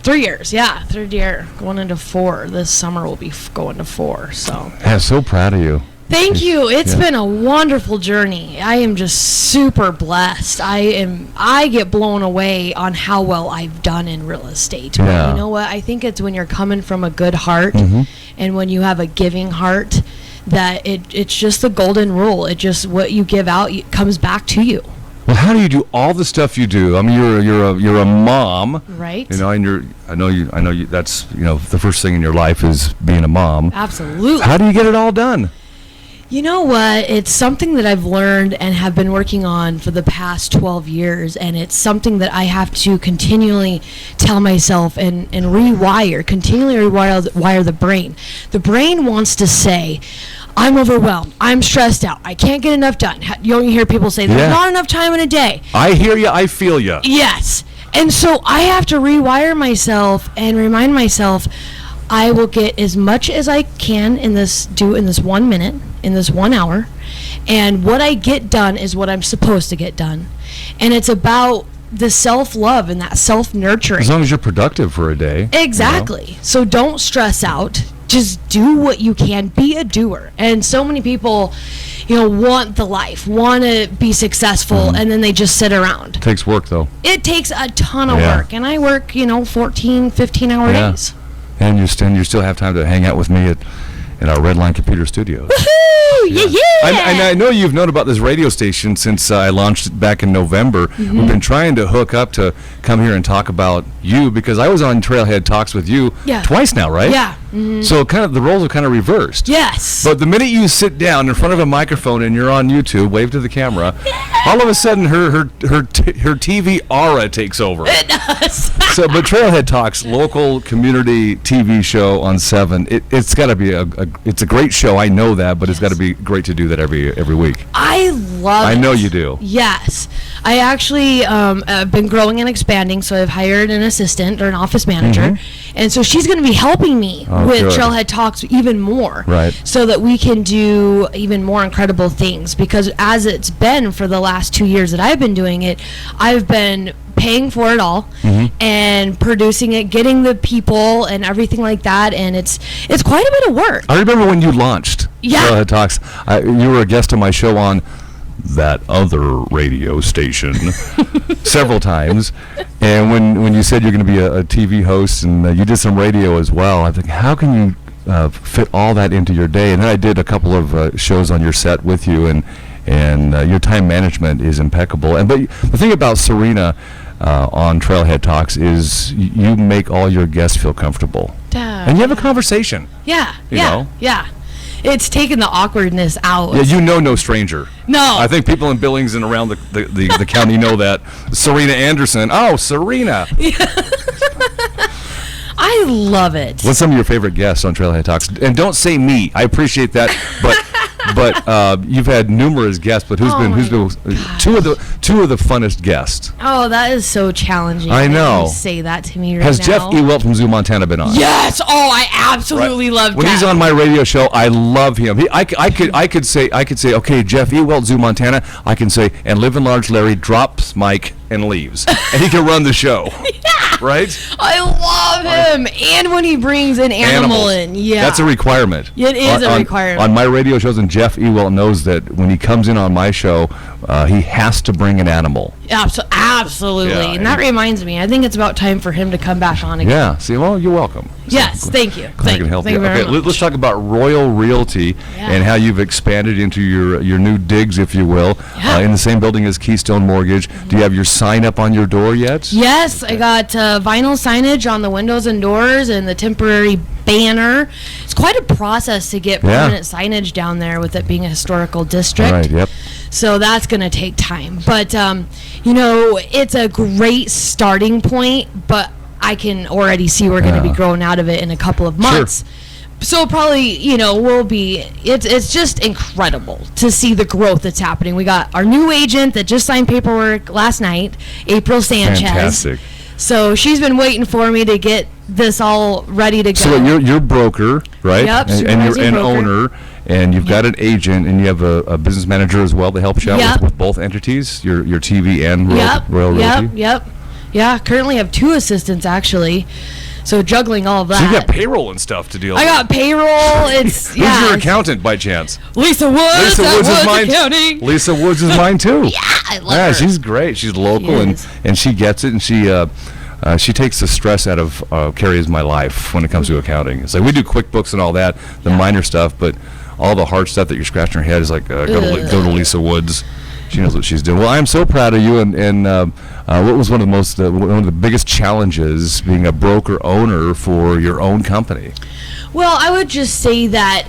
3 years, yeah, third year. Going into 4. This summer we'll be going to 4, so. I'm so proud of you. Thank you. It's been a wonderful journey. I am just super blessed. I get blown away on how well I've done in real estate. But Yeah. you know what? I think it's when you're coming from a good heart and when you have a giving heart that it's just the golden rule. It just what you give out comes back to you. Well, how do you do all the stuff you do? I mean, you're a mom, Right. And I know you. That's the first thing in your life is being a mom. Absolutely. How do you get it all done? You know what? It's something that I've learned and have been working on for the past 12 years, and it's something that I have to continually tell myself and continually rewire the brain. The brain wants to say, I'm overwhelmed. I'm stressed out. I can't get enough done. You don't hear people say there's Yeah. not enough time in a day. I hear you. I feel you. Yes. And so I have to rewire myself and remind myself I will get as much as I can in this 1 minute, in this 1 hour. And what I get done is what I'm supposed to get done. And it's about the self-love and that self-nurturing. As long as you're productive for a day. Exactly. So don't stress out. Just do what you can. Be a doer. And so many people, want the life, want to be successful, and then they just sit around. Takes work, though. It takes a ton of Yeah. work. And I work, 14, 15-hour Yeah. days. And you still have time to hang out with me in our Redline Computer Studios. Woohoo! Yeah. I know you've known about this radio station since I launched it back in November. Mm-hmm. We've been trying to hook up to come here and talk about you because I was on Trailhead Talks with you twice now, right? Yeah. Mm-hmm. So the roles are kind of reversed. Yes. But the minute you sit down in front of a microphone and you're on YouTube, wave to the camera, all of a sudden her TV aura takes over. It does. So, but Trailhead Talks, local community TV show on 7. It's got to be it's a great show. I know that, but it's got to be great to do that every week. I love it. I know you do. Yes. I actually have been growing and expanding, so I've hired an assistant or an office manager. And so she's going to be helping me with good. Trailhead Talks even more. Right. So that we can do even more incredible things. Because as it's been for the last 2 years that I've been doing it, I've been paying for it all and producing it, getting the people and everything like that. And it's quite a bit of work. I remember when you launched Yeah. Talks. You were a guest on my show on that other radio station several times. And when you said you're going to be a TV host and you did some radio as well, I think, how can you fit all that into your day? And then I did a couple of shows on your set with you, and your time management is impeccable. But the thing about Serena on Trailhead Talks is you make all your guests feel comfortable. And you have a conversation. Yeah. You know? Yeah. It's taken the awkwardness out. Yeah, no stranger. No. I think people in Billings and around the county know that. Serena Anderson. Oh, Serena. I love it. What's some of your favorite guests on Trailhead Talks? And don't say me. I appreciate that, but you've had numerous guests. But who's been two of the funnest guests? Oh, that is so challenging. I know. You say that to me right Has now. Jeff Ewelt from Zoo Montana been on? Yes. Oh, I absolutely love Jeff. When he's on my radio show, I love him. I could say, okay, Jeff Ewelt, Zoo Montana. I can say, and Livin Large Larry drops mic and leaves, and he can run the show. Yeah. Right? I love him. And when he brings an animal in. Yeah. That's a requirement. It is a requirement. On my radio shows, and Jeff Ewelt knows that when he comes in on my show, he has to bring an animal. Absolutely. Yeah, and that reminds me, I think it's about time for him to come back on again. Yeah. See, well, you're welcome. Yes, thank you. I can help Thank you. very Okay, much. let's talk about Royal Realty and how you've expanded into your new digs, if you will, in the same building as Keystone Mortgage. Do you have your sign up on your door yet? Yes, I got vinyl signage on the windows and doors and the temporary banner. It's quite a process to get permanent signage down there with it being a historical district. Right, yep. So that's going to take time. But, it's a great starting point, but I can already see we're going to be growing out of it in a couple of months. Sure. So probably, we'll be, it's just incredible to see the growth that's happening. We got our new agent that just signed paperwork last night, April Sanchez. Fantastic. So she's been waiting for me to get this all ready to go. So you're broker, right? Yep, and you're an broker. owner, and you've got an agent, and you have a business manager as well that helps you out with both entities, your TV and Royal Realty? Yep. Yeah, currently have 2 assistants, actually. So juggling all of that. So you got payroll and stuff to deal with. I got payroll. It's Who's your accountant by chance? Lisa Woods. is mine. Accounting. Lisa Woods is mine too. Yeah, I love her. She's great. She's local and she gets it, and she takes the stress out of Carrie's my life when it comes to accounting. It's like we do QuickBooks and all that, the minor stuff, but all the hard stuff that you're scratching your head is like go to Lisa Woods. She knows what she's doing. Well, I'm so proud of you. And what was one of the biggest challenges being a broker owner for your own company? Well, I would just say that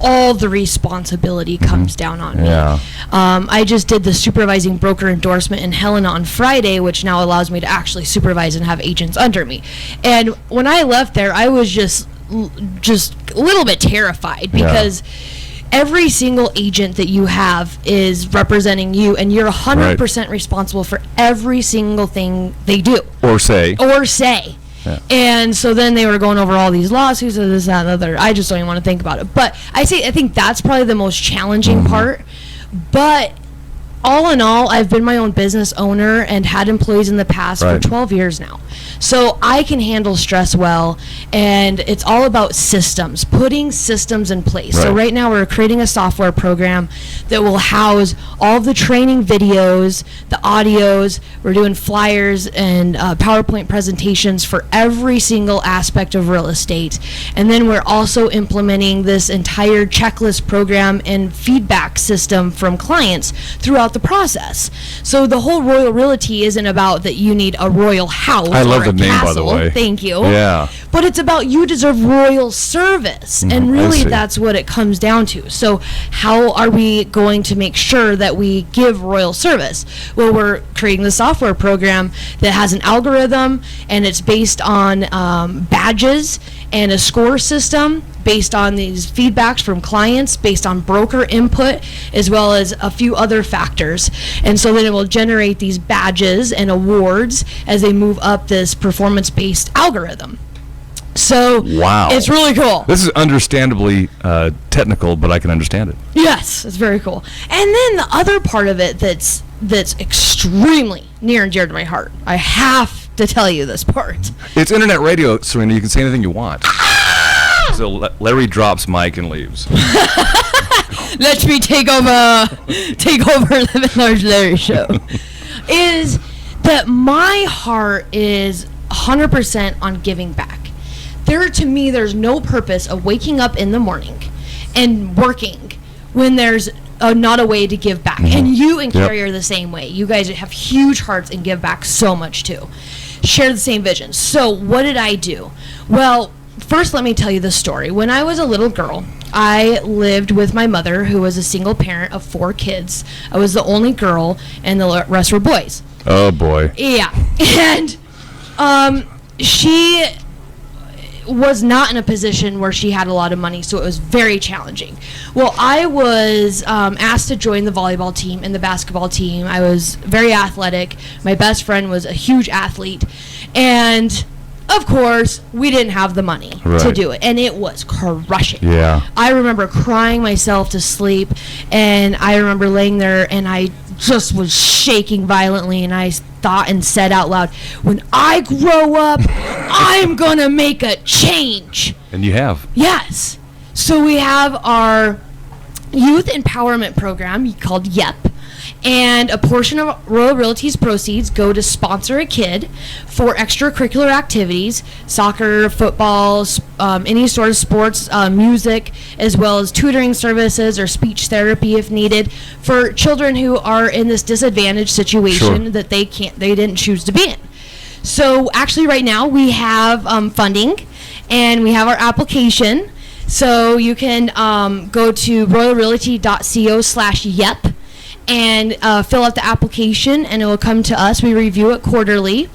all the responsibility comes down on me. Yeah. I just did the supervising broker endorsement in Helena on Friday, which now allows me to actually supervise and have agents under me. And when I left there, I was just a little bit terrified because every single agent that you have is representing you, and you're 100% responsible for every single thing they do. Or say. Yeah. And so then they were going over all these lawsuits and this, that, and the other. I just don't even want to think about it. But I think that's probably the most challenging part. But all in all, I've been my own business owner and had employees in the past for 12 years now. So I can handle stress well, and it's all about systems, putting systems in place. So right now we're creating a software program that will house all the training videos, the audios. We're doing flyers and PowerPoint presentations for every single aspect of real estate. And then we're also implementing this entire checklist program and feedback system from clients throughout the process. So the whole Royal Realty isn't about that you need a royal house. I love the name, castle. by the way. Thank you. Yeah. But it's about you deserve royal service. And really that's what it comes down to. So how are we going to make sure that we give royal service? Well, we're creating the software program that has an algorithm, and it's based on badges and a score system based on these feedbacks from clients, based on broker input, as well as a few other factors. And so then it will generate these badges and awards as they move up this performance-based algorithm. So it's really cool. This is understandably technical, but I can understand it. Yes, it's very cool. And then the other part of it that's extremely near and dear to my heart, I have to tell you this part. It's internet radio, Serena. You can say anything you want. So Larry drops mic and leaves. Let me take over Livin Large Larry show. Is that my heart is 100% on giving back. To me, there's no purpose of waking up in the morning and working when there's not a way to give back. And you and Carrie are the same way. You guys have huge hearts and give back so much too. Share the same vision. So what did I do? Well, first let me tell you the story. When I was a little girl, I lived with my mother, who was a single parent of 4 kids. I was the only girl, and the rest were boys. Oh, boy. Yeah. And she was not in a position where she had a lot of money, so it was very challenging. Well, I was asked to join the volleyball team and the basketball team. I was very athletic. My best friend was a huge athlete. And of course, we didn't have the money to do it, and it was crushing. Yeah. I remember crying myself to sleep, and I remember laying there, and I just was shaking violently, and I thought and said out loud, when I grow up, I'm gonna make a change. And you have. Yes. So we have our youth empowerment program called YEP. And a portion of Royal Realty's proceeds go to sponsor a kid for extracurricular activities, soccer, football, any sort of sports, music, as well as tutoring services or speech therapy if needed for children who are in this disadvantaged situation that they didn't choose to be in. So actually right now we have funding, and we have our application. So you can go to royalrealty.co/YEP and fill out the application, and it will come to us. We review it quarterly,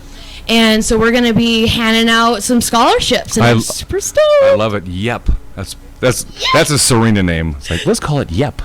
and so we're going to be handing out some scholarships, and I'm super stoked. I love it. Yep. That's a Serena name. It's like, let's call it Yep.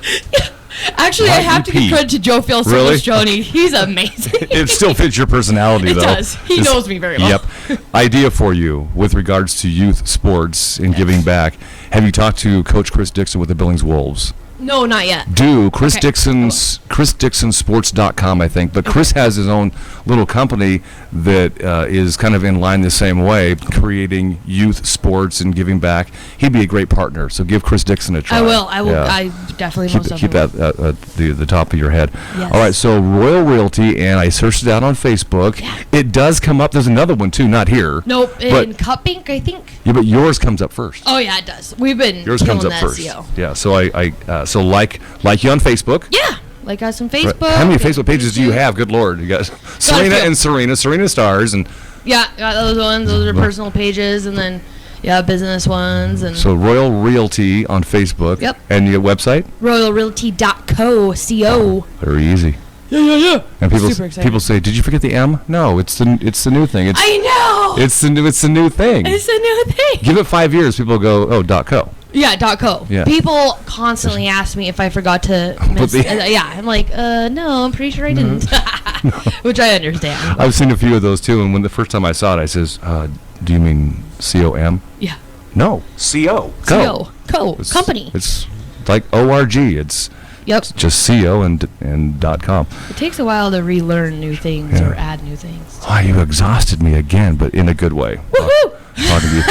Actually, I have to give credit to Joe Phil. He's amazing. It still fits your personality, though. It does. He knows me very well. Yep. Idea for you with regards to youth sports and giving back. Have you talked to Coach Chris Dixon with the Billings Wolves? No, not yet. Chris Dixonsports.com, I think. But Chris has his own little company that is kind of in line the same way, creating youth sports and giving back. He'd be a great partner. So give Chris Dixon a try. I will. Yeah. I definitely keep that at the top of your head. Yes. All right. So Royal Realty, and I searched it out on Facebook. Yeah. It does come up. There's another one too, not here. Nope. In Cuppink, I think. Yeah, but yours comes up first. Oh yeah, it does. We've been yours comes up first. SEO. Yeah. So so like you on Facebook. Yeah. Like us on Facebook. Right. How many Facebook pages do you have? Good Lord. You got Serena and Serena Stars, and yeah, got those ones. Those are personal pages, and then business ones, and so Royal Realty on Facebook. Yep. And your website? royalrealty.co. Very easy. Yeah. And people say, "Did you forget the M?" No, it's the new thing. I know. It's the new thing. It's a new thing. Give it 5 years, people go, "Oh, .co." Yeah, .co. Yeah. People constantly ask me if I forgot to miss. Yeah, I'm like, no, I'm pretty sure I didn't. Which I understand. I've seen a few of those too, and when the first time I saw it, I says, "Do you mean COM?" Yeah. No, CO. Co. Company. It's like ORG. It's Yep. just CO and .com. It takes a while to relearn new things or add new things. Oh, you exhausted me again, but in a good way. Woohoo! Talking to you.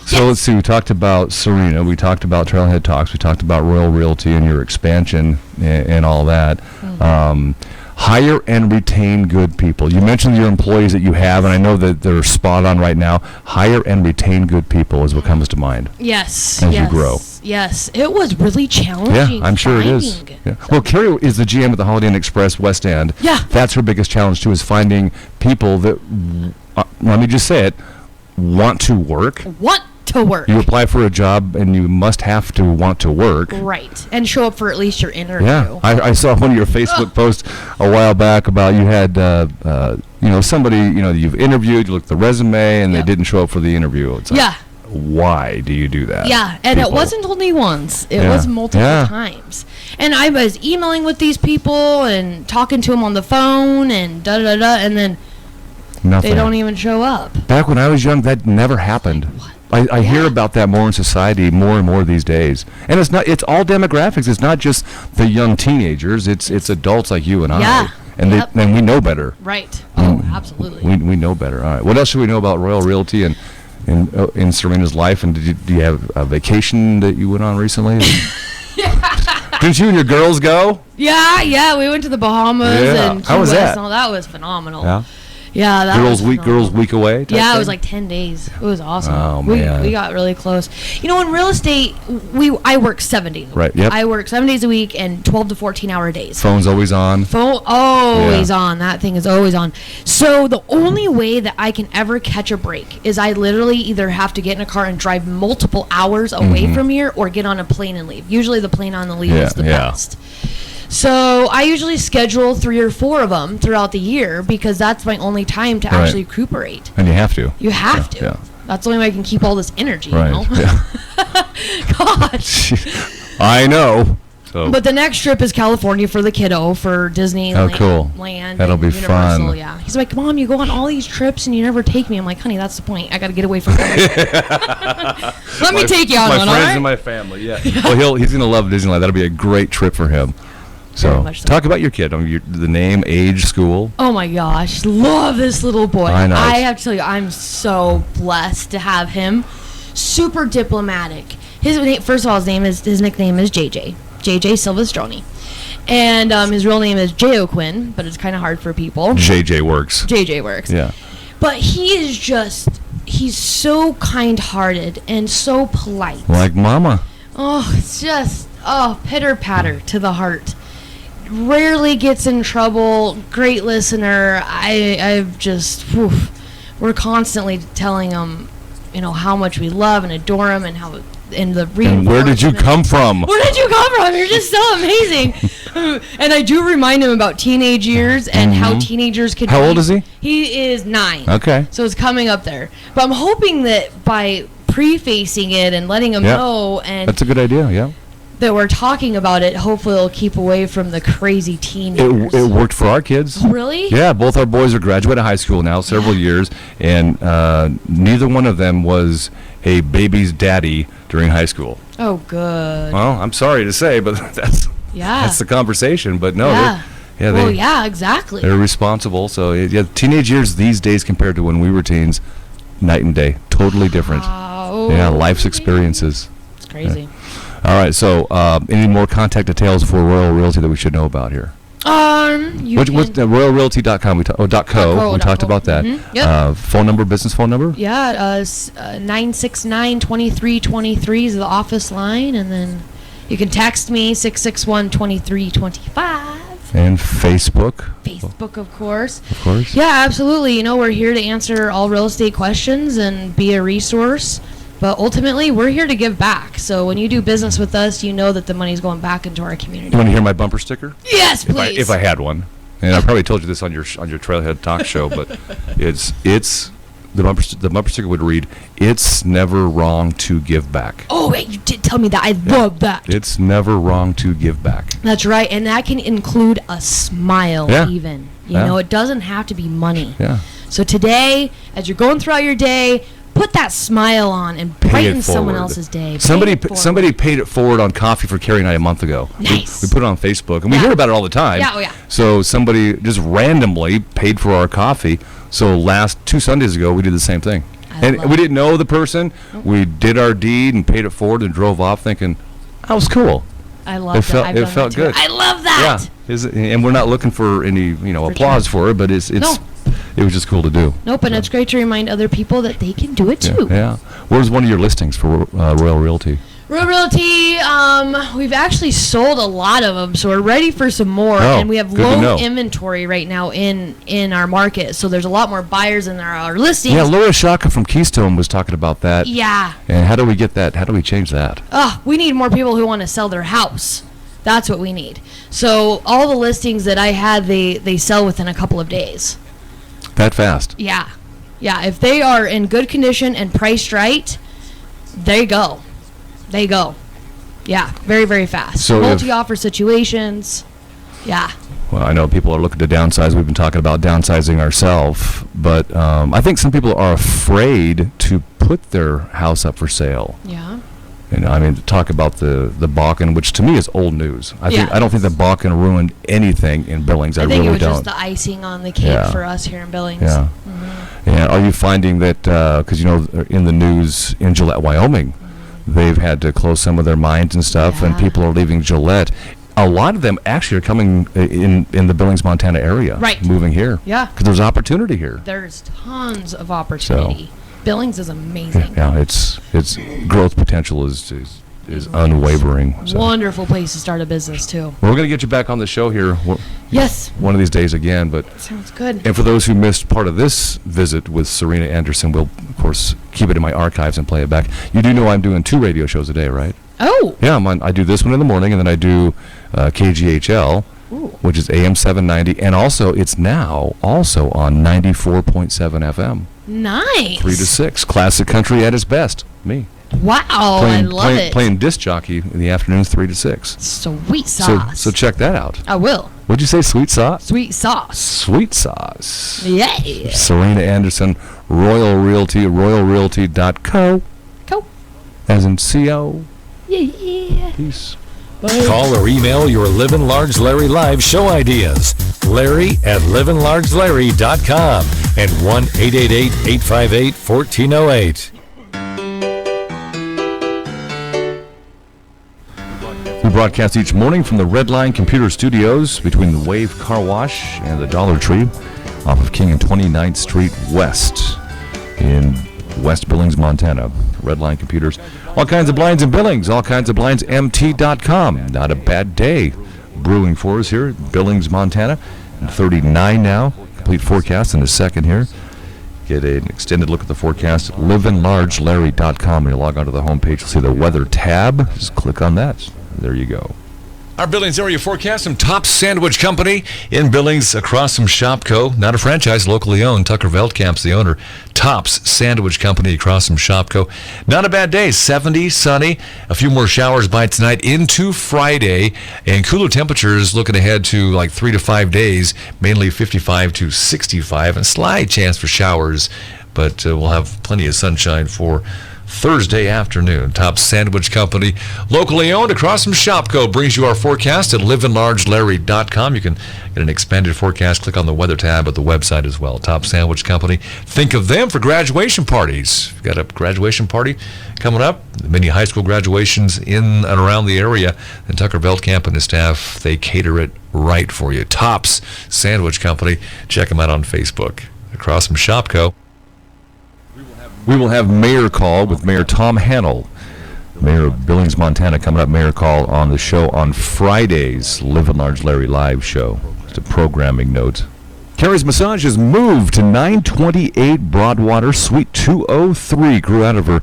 So let's see. We talked about Serena. We talked about Trailhead Talks. We talked about Royal Realty and your expansion and all that. Hire and retain good people. You mentioned your employees that you have, and I know that they're spot on right now. Hire and retain good people is what comes to mind. Yes. As you grow. Yes. It was really challenging. Yeah, I'm sure it is. Yeah. Well, Carrie is the GM at the Holiday Inn Express West End. Yeah. That's her biggest challenge, too, is finding people that, let me just say it, want to work. Want to work. You apply for a job, and you must have to want to work. Right. And show up for at least your interview. Yeah. I saw one of your Facebook posts a while back about you had, somebody, you've interviewed, you looked at the resume, and they didn't show up for the interview. It's like, why do you do that? Yeah, and it wasn't only once. It was multiple times. And I was emailing with these people and talking to them on the phone and da-da-da, and then Nothing. they don't even show up. Back when I was young, that never happened. I hear about that more in society more and more these days. And it's all demographics. It's not just the young teenagers. It's adults like you and I. And and we know better. Right. Oh, absolutely. We know better. All right. What else should we know about Royal Realty and in Serena's life? And do you have a vacation that you went on recently? Didn't you and your girls go? Yeah. We went to the Bahamas and Key How was West that? and all that was phenomenal. Yeah. Yeah, that Girls' was week, phenomenal. girls' week away. Yeah, thing? it was like 10 days. It was awesome. Oh, man. We got really close. In real estate, I work 7 days a week. Right, yep. I work 7 days a week and 12 to 14-hour days. Phone's always on. Phone always on. That thing is always on. So the only way that I can ever catch a break is I literally either have to get in a car and drive multiple hours away from here or get on a plane and leave. Usually the plane on the leave is the best. So I usually schedule 3 or 4 of them throughout the year because that's my only time to actually recuperate. And you have to. You have to. Yeah. That's the only way I can keep all this energy, Right. Yeah. Gosh. I know. So. But the next trip is California for the kiddo for Disney. Oh, cool. Land. That'll be Universal, fun. Yeah. He's like, Mom, you go on all these trips and you never take me. I'm like, honey, that's the point. I got to get away from home. Let me take you on my one, friends all right? and my family, Well, he's going to love Disneyland. That'll be a great trip for him. So, much so. Talk about your kid. The name, age, school. Oh my gosh, love this little boy. I know. I have to tell you, I'm so blessed to have him. Super diplomatic. His nickname is JJ Silvestroni, and his real name is J.O. Quinn, but it's kind of hard for people. JJ works. JJ works. Yeah. But he's so kind-hearted and so polite. Like mama. Oh, it's just pitter-patter to the heart. Rarely gets in trouble. Great listener. We're constantly telling him, how much we love and adore him and how in the And where did you come from? Where did you come from? You're just so amazing. And I do remind him about teenage years and how teenagers can. How old is he? He is 9. Okay. So it's coming up there. But I'm hoping that by prefacing it and letting him know and that's a good idea. Yeah. that we're talking about it, hopefully it'll keep away from the crazy teenagers. It worked for our kids. Really? Yeah, both our boys are graduating high school now, several years, and neither one of them was a baby's daddy during high school. Oh, good. Well, I'm sorry to say, but that's the conversation. But no, exactly. they're responsible. So teenage years these days compared to when we were teens, night and day, totally different. Wow. Yeah, life's experiences. It's crazy. Yeah. All right, so any more contact details for Royal Realty that we should know about here? What's royalrealty.com? .co. We talked about that. Mm-hmm. Yep. Phone number, business phone number? Yeah, 969-2323 is the office line, and then you can text me 661-2325. And Facebook. Facebook, of course. Of course. Yeah, absolutely. We're here to answer all real estate questions and be a resource. But ultimately, we're here to give back. So when you do business with us, you know that the money's going back into our community. You want to hear my bumper sticker? Yes, please. If I had one. And I probably told you this on your Trailhead Talk show, but it's the bumper sticker would read, "It's never wrong to give back." Oh, wait, tell me that. I love that. It's never wrong to give back. That's right, and that can include a smile even. You know, it doesn't have to be money. Yeah. So today, as you're going throughout your day, put that smile on and brighten someone else's day. Somebody paid it forward on Coffee for Carrie Night a month ago. Nice. We put it on Facebook, and we hear about it all the time. Yeah, oh yeah. So somebody just randomly paid for our coffee. So 2 Sundays ago, we did the same thing. And we didn't know the person. We did our deed and paid it forward and drove off thinking, that was cool. I love that. It felt good. I love that. Yeah. And we're not looking for any, applause for it, but it was just cool to do. Nope, and it's great to remind other people that they can do it too. Yeah. Where's one of your listings for Royal Realty? Royal Realty, we've actually sold a lot of them, so we're ready for some more. Oh, and we have low inventory right now in our market, so there's a lot more buyers than there are listings. Yeah, Laura Shaka from Keystone was talking about that. Yeah. And how do we get that? How do we change that? We need more people who want to sell their house. That's what we need. So all the listings that I had, they sell within a couple of days. That fast? Yeah. Yeah, if they are in good condition and priced right, they go. They go. Yeah, very, very fast. So multi-offer situations. Yeah. Well, I know people are looking to downsize. We've been talking about downsizing ourselves, but I think some people are afraid to put their house up for sale. Yeah. Talk about the Bakken, which to me is old news. I don't think the Bakken ruined anything in Billings. I think really it was don't. just the icing on the cake for us here in Billings. Yeah. Mm-hmm. And are you finding that because in the news in Gillette, Wyoming, they've had to close some of their mines and stuff, and people are leaving Gillette. A lot of them actually are coming in the Billings, Montana area, right? Moving here, because there's opportunity here. There's tons of opportunity. Billings is amazing. Yeah, its growth potential is unwavering. So. Wonderful place to start a business too. Well, we're going to get you back on the show here. Yes. One of these days again, but sounds good. And for those who missed part of this visit with Serena Anderson, we'll of course keep it in my archives and play it back. You do know I'm doing 2 radio shows a day, right? Oh. Yeah, I do this one in the morning, and then I do KGHL, which is AM 790, and also it's now also on 94.7 FM. Nice. 3 to 6, classic country at its best. Me. Wow, I love it. Playing disc jockey in the afternoons, 3 to 6. Sweet sauce. So check that out. I will. What'd you say, sweet sauce? Sweet sauce. Sweet sauce. Yeah. Serena Anderson, Royal Realty, royalrealty.co. Co. As in C-O. Yeah. Peace. Bye. Call or email your Livin' Large Larry Live show ideas. Larry@livinlargelarry.com and 1-888-858-1408. We broadcast each morning from the Red Line Computer Studios between the Wave Car Wash and the Dollar Tree off of King and 29th Street West in West Billings, Montana. Red Line Computers. All kinds of blinds in Billings. All kinds of blinds, MT.com. Not a bad day brewing for us here at Billings, Montana. 39 now. Complete forecast in a second here. Get an extended look at the forecast at livinlargelarry.com. When you log onto the homepage, you'll see the weather tab. Just click on that. There you go. Our Billings area forecast from Tops Sandwich Company in Billings across from Shopco. Not a franchise, locally owned. Tucker Veldkamp's the owner. Tops Sandwich Company across from Shopco. Not a bad day. 70, sunny. A few more showers by tonight into Friday. And cooler temperatures looking ahead to like 3 to 5 days. Mainly 55 to 65. And slight chance for showers. But we'll have plenty of sunshine for Thursday afternoon. Top Sandwich Company, locally owned across from Shopco, brings you our forecast at livinlargelarry.com. You can get an expanded forecast. Click on the weather tab at the website as well. Top Sandwich Company. Think of them for graduation parties. You've got a graduation party coming up. Many high school graduations in and around the area. And Tucker Veldkamp and his staff, they cater it right for you. Tops Sandwich Company. Check them out on Facebook. Across from Shopco. We will have Mayor Call with Mayor Tom Hannell, Mayor of Billings, Montana, coming up. Mayor Call on the show on Fridays, Livin' Large Larry live show. Just a programming note. Carrie's Massage has moved to 928 Broadwater, Suite 203. Grew out of her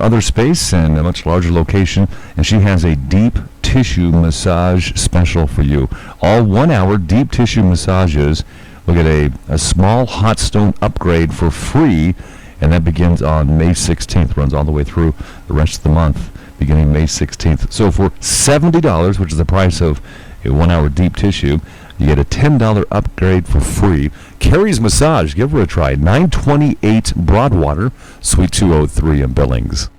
other space and a much larger location, and she has a deep tissue massage special for you. All 1 hour deep tissue massages. We'll get a small hot stone upgrade for free. And that begins on May 16th, runs all the way through the rest of the month. beginning May 16th. So for $70, which is the price of a 1-hour deep tissue, you get a $10 upgrade for free. Carrie's Massage, give her a try. 928 Broadwater, Suite 203 in Billings.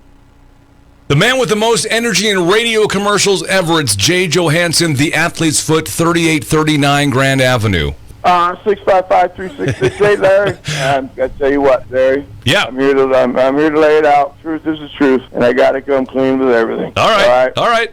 The man with the most energy in radio commercials ever, it's Jay Johansson, the Athlete's Foot, 3839 Grand Avenue. 655-3668, Larry. I tell you what, Larry. Yeah. I'm here to lay it out. Truth is the truth, and I got to come clean with everything. All right.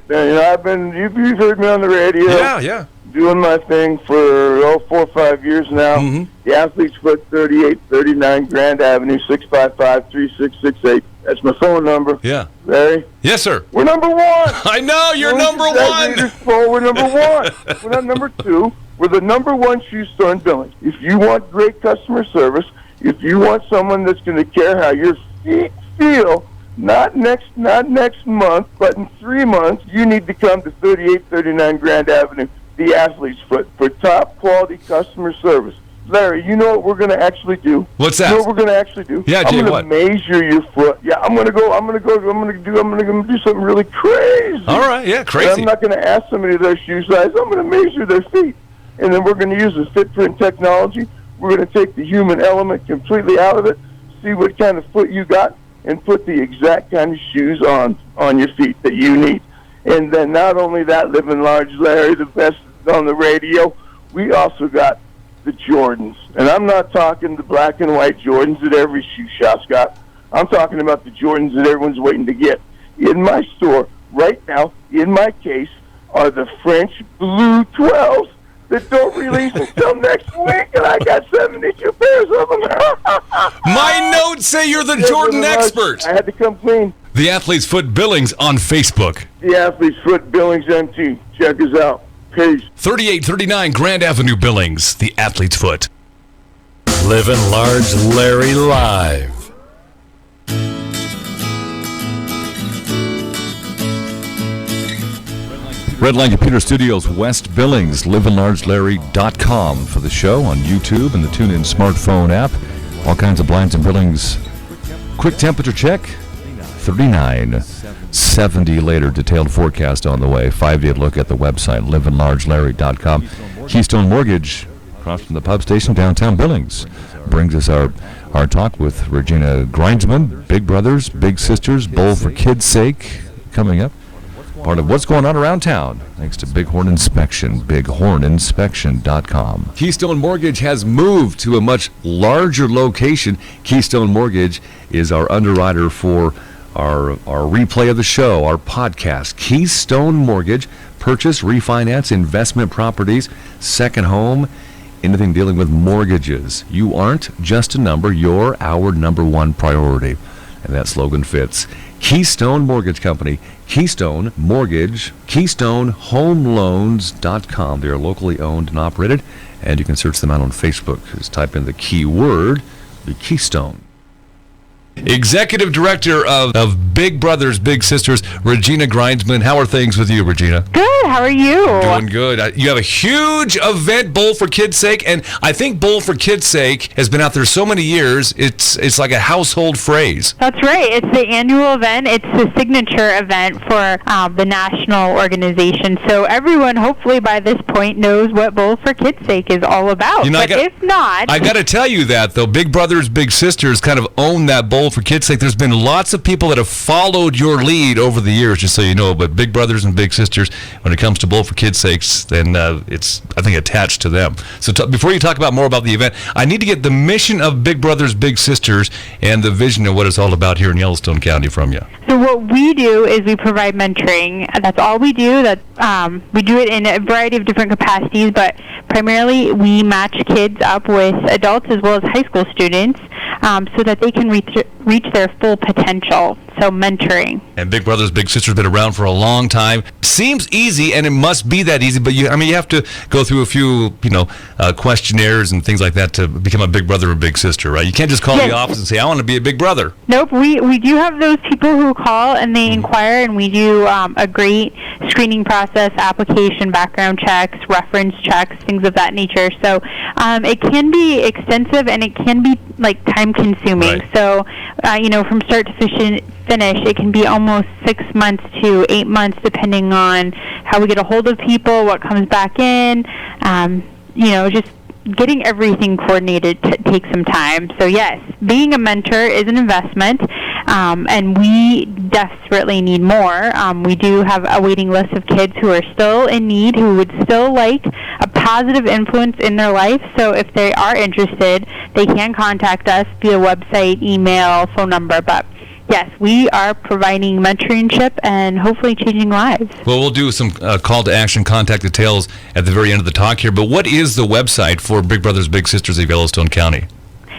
You've heard me on the radio. Yeah. Doing my thing for 4 or 5 years now. Mm-hmm. The Athlete's Foot, 3839 Grand Avenue, 655-3668. That's my phone number. Yeah. Larry? Yes, sir. We're number one. I know, you're number one. We're number one. We're not number two. We're the number one shoe store in Billings. If you want great customer service, if you want someone that's going to care how your feet feel, not next month, but in 3 months, you need to come to 3839 Grand Avenue, the Athlete's Foot, for top quality customer service. Larry, you know what we're going to actually do? What's that? You know what we're going to actually do? Yeah, Jay, I'm what? going to measure your foot. Yeah, I'm going to do something really crazy. All right, yeah, crazy. But I'm not going to ask somebody their shoe size. I'm going to measure their feet. And then we're going to use the footprint technology. We're going to take the human element completely out of it, see what kind of foot you got, and put the exact kind of shoes on your feet that you need. And then not only that, Livin Large, Larry, the best on the radio, we also got the Jordans. And I'm not talking the black and white Jordans that every shoe shop's got. I'm talking about the Jordans that everyone's waiting to get. In my store, right now, in my case, are the French Blue 12s that don't release until next week, and I got 72 pairs of them. My notes say you're the Jordan expert. I had to come clean. The Athlete's Foot Billings on Facebook. The Athlete's Foot Billings MT. Check us out. Peace. 3839 Grand Avenue, Billings. The Athlete's Foot. Livin Large Larry Live. Redline Computer Studios, West Billings, livinlargelarry.com for the show on YouTube and the TuneIn smartphone app. All kinds of blinds and Billings. Quick temperature check, 39. 70 later, detailed forecast on the way. 5-day look at the website, livinlargelarry.com. Keystone Mortgage, across from the pub station, downtown Billings, brings us our talk with Regina Grindsman, Big Brothers, Big Sisters, Bowl for Kids' Sake, coming up. Part of what's going on around town, thanks to Bighorn Inspection, bighorninspection.com. Keystone Mortgage has moved to a much larger location. Keystone Mortgage is our underwriter for our replay of the show, our podcast. Keystone Mortgage, purchase, refinance, investment properties, second home, anything dealing with mortgages. You aren't just a number, you're our number one priority. And that slogan fits. Keystone Mortgage Company, Keystone Mortgage, KeystoneHomeLoans.com. They are locally owned and operated, and you can search them out on Facebook. Just type in the keyword, the Keystone. Executive Director of Big Brothers, Big Sisters, Regina Grindsman. How are things with you, Regina? Good. How are you? Doing good. You have a huge event, Bowl for Kids' Sake, and I think Bowl for Kids' Sake has been out there so many years, it's like a household phrase. That's right. It's the annual event. It's the signature event for the national organization. So everyone, hopefully by this point, knows what Bowl for Kids' Sake is all about. You know, if not... I got to tell you that, though. Big Brothers, Big Sisters kind of own that Bowl for Kids' Sake. There's been lots of people that have followed your lead over the years, just so you know, but Big Brothers and Big Sisters, when it comes to Bowl for Kids' Sakes, then it's, I think, attached to them. So before you talk more about the event, I need to get the mission of Big Brothers, Big Sisters and the vision of what it's all about here in Yellowstone County from you. So what we do is we provide mentoring. That's all we do. We do it in a variety of different capacities, but primarily we match kids up with adults as well as high school students so that they can reach their full potential. So mentoring. And Big Brothers Big Sisters been around for a long time. Seems easy, and it must be that easy, but you have to go through a few questionnaires and things like that to become a Big Brother or Big Sister, right? You can't just call the office and say, I want to be a Big Brother. Nope. We do have those people who call and they inquire, and we do a great screening process, application, background checks, reference checks, things of that nature. So it can be extensive and it can be time consuming. Right. So from start to finish, it can be almost 6 months to 8 months, depending on how we get a hold of people, what comes back in. Just getting everything coordinated takes some time. So yes, being a mentor is an investment, and we desperately need more. We do have a waiting list of kids who are still in need, who would still like a positive influence in their life. So if they are interested, they can contact us via website, email, phone number. But yes, we are providing mentorship and hopefully changing lives. Well, we'll do some call to action, contact details at the very end of the talk here. But what is the website for Big Brothers Big Sisters of Yellowstone County?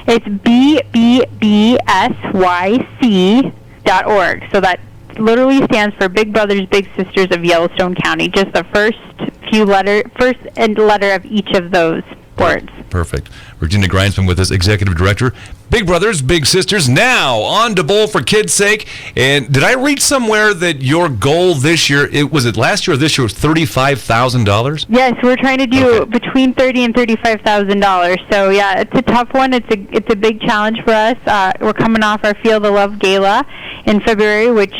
It's bbbsyc.org. So that literally stands for Big Brothers Big Sisters of Yellowstone County. Just the first letter of each of those words. Perfect. Regina Grindsman with us, Executive Director. Big Brothers, Big Sisters, now on to Bowl for Kids' Sake. And did I read somewhere that your goal this year, was it last year or this year, was $35,000? Yes, we're trying to do between $30,000 and $35,000. So yeah, it's a tough one. It's a big challenge for us. We're coming off our Feel the Love Gala in February, which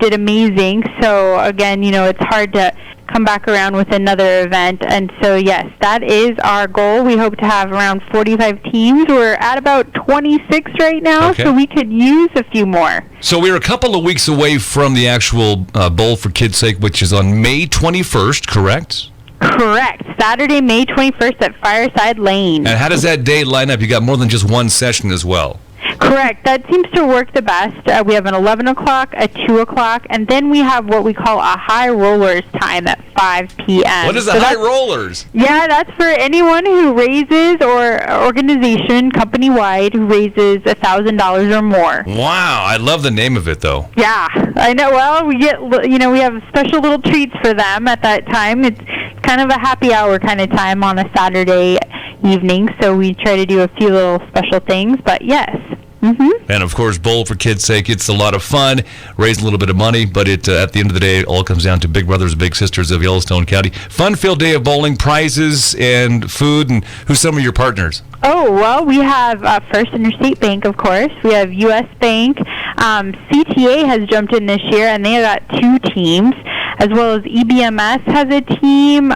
did amazing. So again, it's hard to come back around with another event. And so, yes, that is our goal. We hope to have around 45 teams. We're at about 26 right now, so we could use a few more. So we're a couple of weeks away from the actual Bowl for Kids' Sake, which is on May 21st, correct? Correct. Saturday, May 21st at Fireside Lane. And how does that day line up? You got more than just one session as well. Correct. That seems to work the best. We have an 11 o'clock, a 2 o'clock, and then we have what we call a high rollers time at 5 p.m. What is the high rollers? Yeah, that's for anyone who raises, or organization company-wide who raises $1,000 or more. Wow. I love the name of it, though. Yeah, I know. Well, we get, we have special little treats for them at that time. It's kind of a happy hour kind of time on a Saturday evening, so we try to do a few little special things, but yes. Mm-hmm. And of course, Bowl for Kids' Sake, it's a lot of fun, raising a little bit of money, but at the end of the day, it all comes down to Big Brothers, Big Sisters of Yellowstone County. Fun-filled day of bowling, prizes, and food. And who's some of your partners? Oh, well, we have First Interstate Bank, of course. We have U.S. Bank. CTA has jumped in this year, and they got 2 teams, as well as EBMS has a team.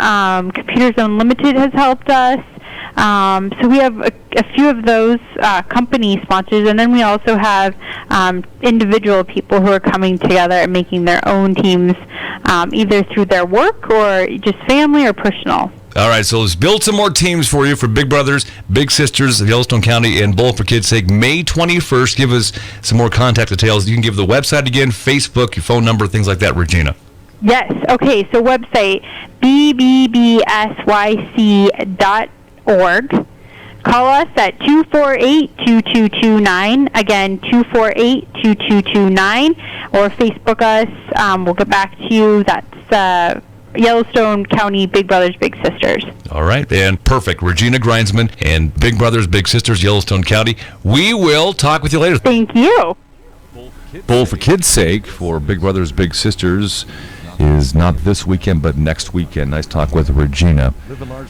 Computers Unlimited has helped us. So we have a few of those company sponsors, and then we also have individual people who are coming together and making their own teams, either through their work or just family or personal. All right, so let's build some more teams for you for Big Brothers, Big Sisters of Yellowstone County, and Bowl for Kids' Sake, May 21st. Give us some more contact details. You can give the website again, Facebook, your phone number, things like that, Regina. Yes. Okay, so website, bbbsyc.org. Call us at 248-2229. Again, 248-2229. Or Facebook us. We'll get back to you. That's Yellowstone County Big Brothers Big Sisters. All right, and perfect. Regina Grindsman and Big Brothers Big Sisters, Yellowstone County. We will talk with you later. Thank you. Bowl for Kids' Sake for Big Brothers Big Sisters is not this weekend, but next weekend. Nice talk with Regina.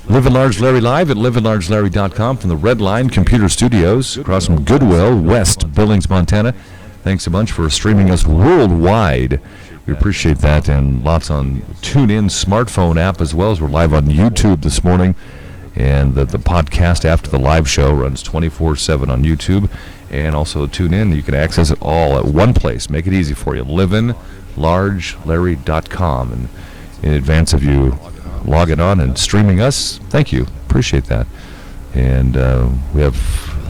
Livin Large Larry live at livinlargelarry.com from the Red Line Computer Studios across from Goodwill, West Billings, Montana. Thanks a bunch for streaming us worldwide. We appreciate that, and lots on TuneIn smartphone app as well, as we're live on YouTube this morning. And the podcast after the live show runs 24/7 on YouTube, and also TuneIn. You can access it all at one place. Make it easy for you. livinlargelarry.com. And in advance of you logging on and streaming us, thank you. Appreciate that. And we have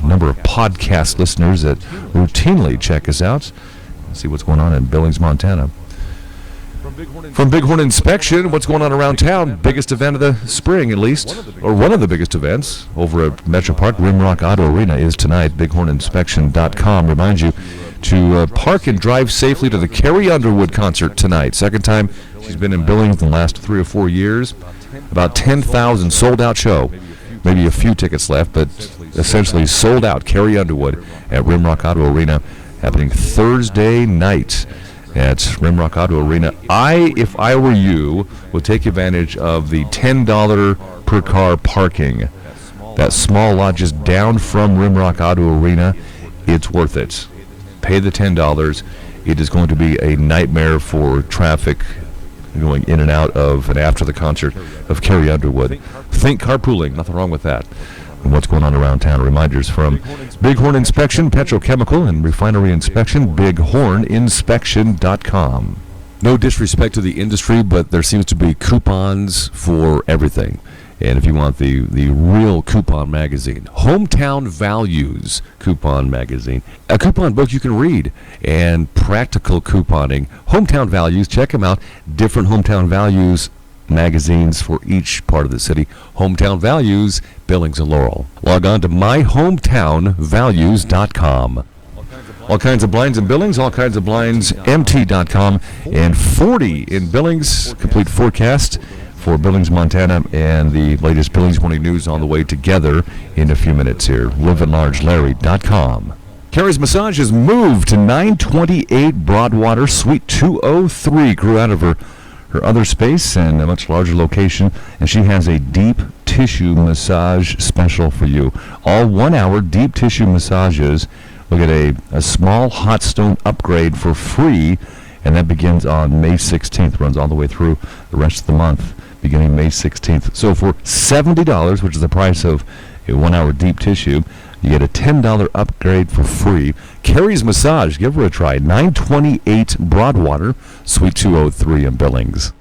a number of podcast listeners that routinely check us out and see what's going on in Billings, Montana. From Bighorn Inspection, what's going on around town? Biggest event of the spring, at least, or one of the biggest events over at Metro Park. Rimrock Auto Arena is tonight. BighornInspection.com reminds you to park and drive safely to the Carrie Underwood concert tonight. Second time she's been in Billings in the last 3 or 4 years. About 10,000 sold-out show. Maybe a few tickets left, but essentially sold out. Carrie Underwood at Rimrock Auto Arena, happening Thursday night at Rimrock Auto Arena. If I were you, would take advantage of the $10 per car parking. That small lot just down from Rimrock Auto Arena, it's worth it. Pay the $10 It is going to be a nightmare for traffic going in and out of and after the concert of Carrie Underwood. Think carpooling, nothing wrong with that. And what's going on around town. Reminders from Bighorn Inspection, Petrochemical and Refinery Inspection, bighorninspection.com. No disrespect to the industry, but there seems to be coupons for everything. And if you want the real coupon magazine, Hometown Values coupon magazine, a coupon book you can read, and practical couponing. Hometown Values, check them out. Different Hometown Values magazines for each part of the city. Hometown Values, Billings and Laurel. Log on to myhometownvalues.com. All kinds of blinds in Billings, all kinds of blinds, mt.com, and 40 in Billings. Complete forecast for Billings, Montana, and the latest Billings Morning News on the way together in a few minutes here. LivinLargeLarry.com. Carrie's Massage has moved to 928 Broadwater, Suite 203. Grew out of her other space and a much larger location, and she has a deep tissue massage special for you. All 1 hour deep tissue massages. Look at a small hot stone upgrade for free, and that begins on May 16th, runs all the way through the rest of the month, beginning May 16th. So for $70, which is the price of a 1 hour deep tissue, you get a $10 upgrade for free. Carrie's Massage, give her a try. 928 Broadwater, Suite 203 in Billings.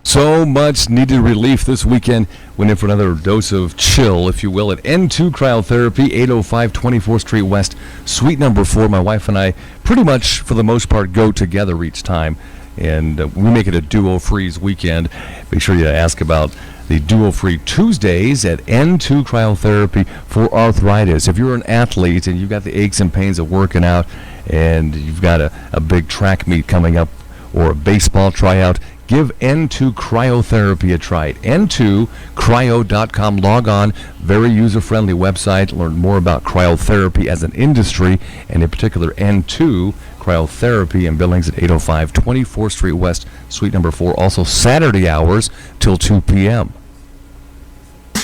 So much needed relief this weekend. Went in for another dose of chill, if you will, at N2 Cryotherapy, 805 24th Street West, Suite number 4. My wife and I pretty much, for the most part, go together each time. And we make it a duo-freeze weekend. Make sure you ask about the duo-free Tuesdays at N2 Cryotherapy for arthritis. If you're an athlete and you've got the aches and pains of working out and you've got a big track meet coming up or a baseball tryout, give N2 Cryotherapy a try. N2cryo.com. Log on. Very user-friendly website. Learn more about cryotherapy as an industry, and in particular N2 Cryotherapy in Billings at 805 24th Street West, Suite number 4. Also Saturday hours till 2 p.m.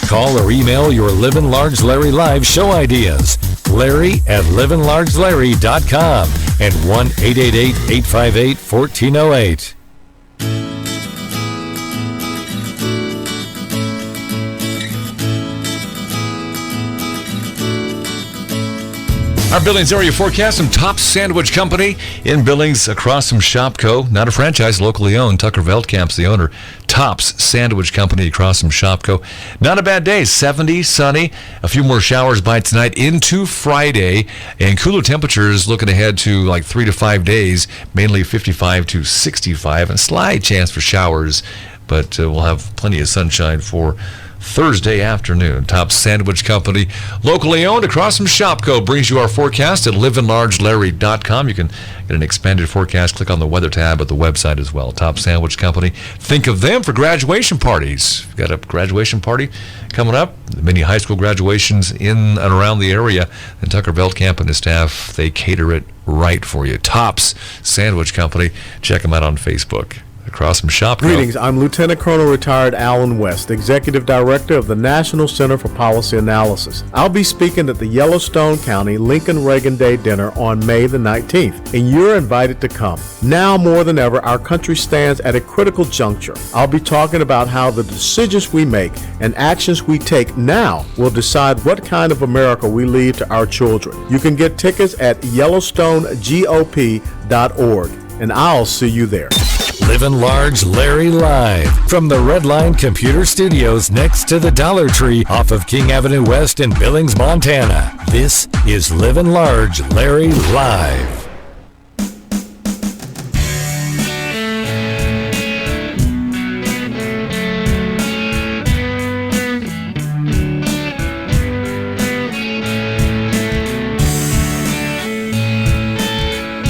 Call or email your Livin Large Larry Live show ideas. Larry at livinlargelarry.com and 1-888-858-1408. Our Billings area forecast from Tops Sandwich Company in Billings across from Shopco. Not a franchise, locally owned. Tucker Veldkamp's the owner. Tops Sandwich Company across from Shopco. Not a bad day. 70, sunny. A few more showers by tonight into Friday. And cooler temperatures looking ahead to like 3 to 5 days. Mainly 55 to 65. And slight chance for showers. But we'll have plenty of sunshine for Thursday afternoon. Top Sandwich Company, locally owned across from Shopco, brings you our forecast at livinlargelarry.com. You can get an expanded forecast. Click on the weather tab at the website as well. Top Sandwich Company. Think of them for graduation parties. You've got a graduation party coming up. Many high school graduations in and around the area. And Tucker Veldkamp and his staff, they cater it right for you. Tops Sandwich Company. Check them out on Facebook. Across from Shopco. Greetings, I'm Lieutenant Colonel Retired Alan West, Executive Director of the National Center for Policy Analysis. I'll be speaking at the Yellowstone County Lincoln Reagan Day Dinner on May the 19th, and you're invited to come. Now more than ever, our country stands at a critical juncture. I'll be talking about how the decisions we make and actions we take now will decide what kind of America we leave to our children. You can get tickets at YellowstoneGOP.org, and I'll see you there. Livin Large Larry Live from the Redline Computer Studios next to the Dollar Tree off of King Avenue West in Billings, Montana. This is Livin Large Larry Live.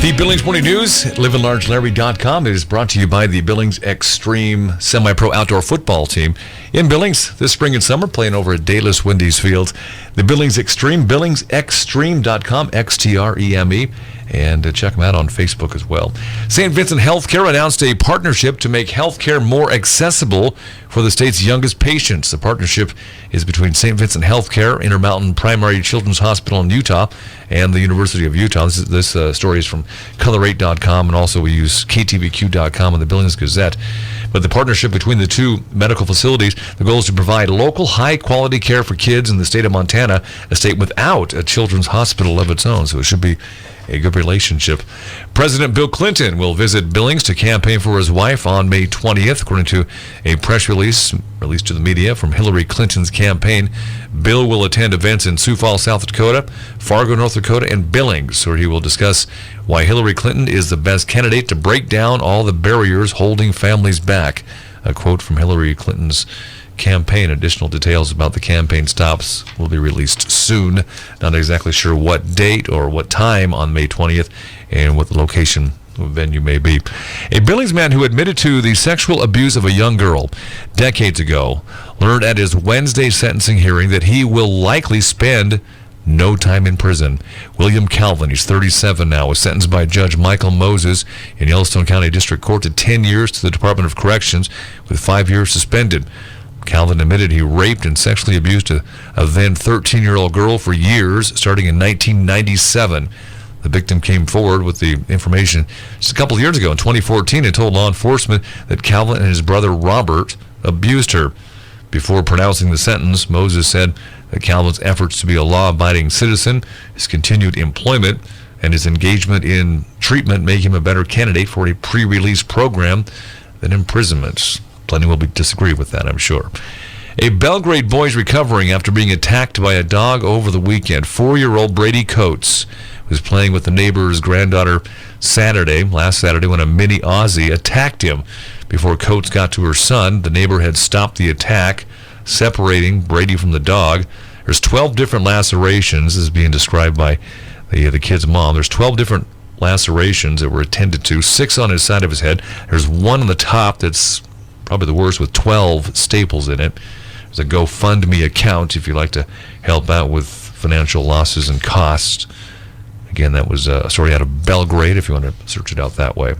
The Billings Morning News at livinlargelarry.com is brought to you by the Billings Extreme Semi-Pro Outdoor Football Team. In Billings this spring and summer, playing over at Dayless Wendy's Fields. The Billings Extreme, BillingsExtreme.com, XTREME, and check them out on Facebook as well. St. Vincent Healthcare announced a partnership to make healthcare more accessible for the state's youngest patients. The partnership is between St. Vincent Healthcare, Intermountain Primary Children's Hospital in Utah, and the University of Utah. This story is from color8.com, and also we use ktvq.com and the Billings Gazette. But the partnership between the two medical facilities, the goal is to provide local, high-quality care for kids in the state of Montana, a state without a children's hospital of its own. So it should be a good relationship. President Bill Clinton will visit Billings to campaign for his wife on May 20th, according to a press release released to the media from Hillary Clinton's campaign. Bill will attend events in Sioux Falls, South Dakota, Fargo, North Dakota, and Billings, where he will discuss why Hillary Clinton is the best candidate to break down all the barriers holding families back. A quote from Hillary Clinton's campaign. Additional details about the campaign stops will be released soon. Not exactly sure what date or what time on May 20th and what the location or venue may be. A Billings man who admitted to the sexual abuse of a young girl decades ago learned at his Wednesday sentencing hearing that he will likely spend no time in prison. William Calvin, he's 37 now, was sentenced by Judge Michael Moses in Yellowstone County District Court to 10 years to the Department of Corrections with 5 years suspended. Calvin admitted he raped and sexually abused a then 13-year-old girl for years, starting in 1997. The victim came forward with the information just a couple of years ago in 2014 and told law enforcement that Calvin and his brother Robert abused her. Before pronouncing the sentence, Moses said that Calvin's efforts to be a law-abiding citizen, his continued employment, and his engagement in treatment make him a better candidate for a pre-release program than imprisonment. Plenty will disagree with that, I'm sure. A Belgrade boy is recovering after being attacked by a dog over the weekend. 4-year-old Brady Coates was playing with the neighbor's granddaughter last Saturday, when a mini Aussie attacked him. Before Coates got to her son, the neighbor had stopped the attack, separating Brady from the dog. There's 12 different lacerations, as being described by the kid's mom. There's 12 different lacerations that were attended to, 6 on his side of his head. There's one on the top that's probably the worst, with 12 staples in it. There's a GoFundMe account if you'd like to help out with financial losses and costs. Again, that was a story out of Belgrade, if you want to search it out that way.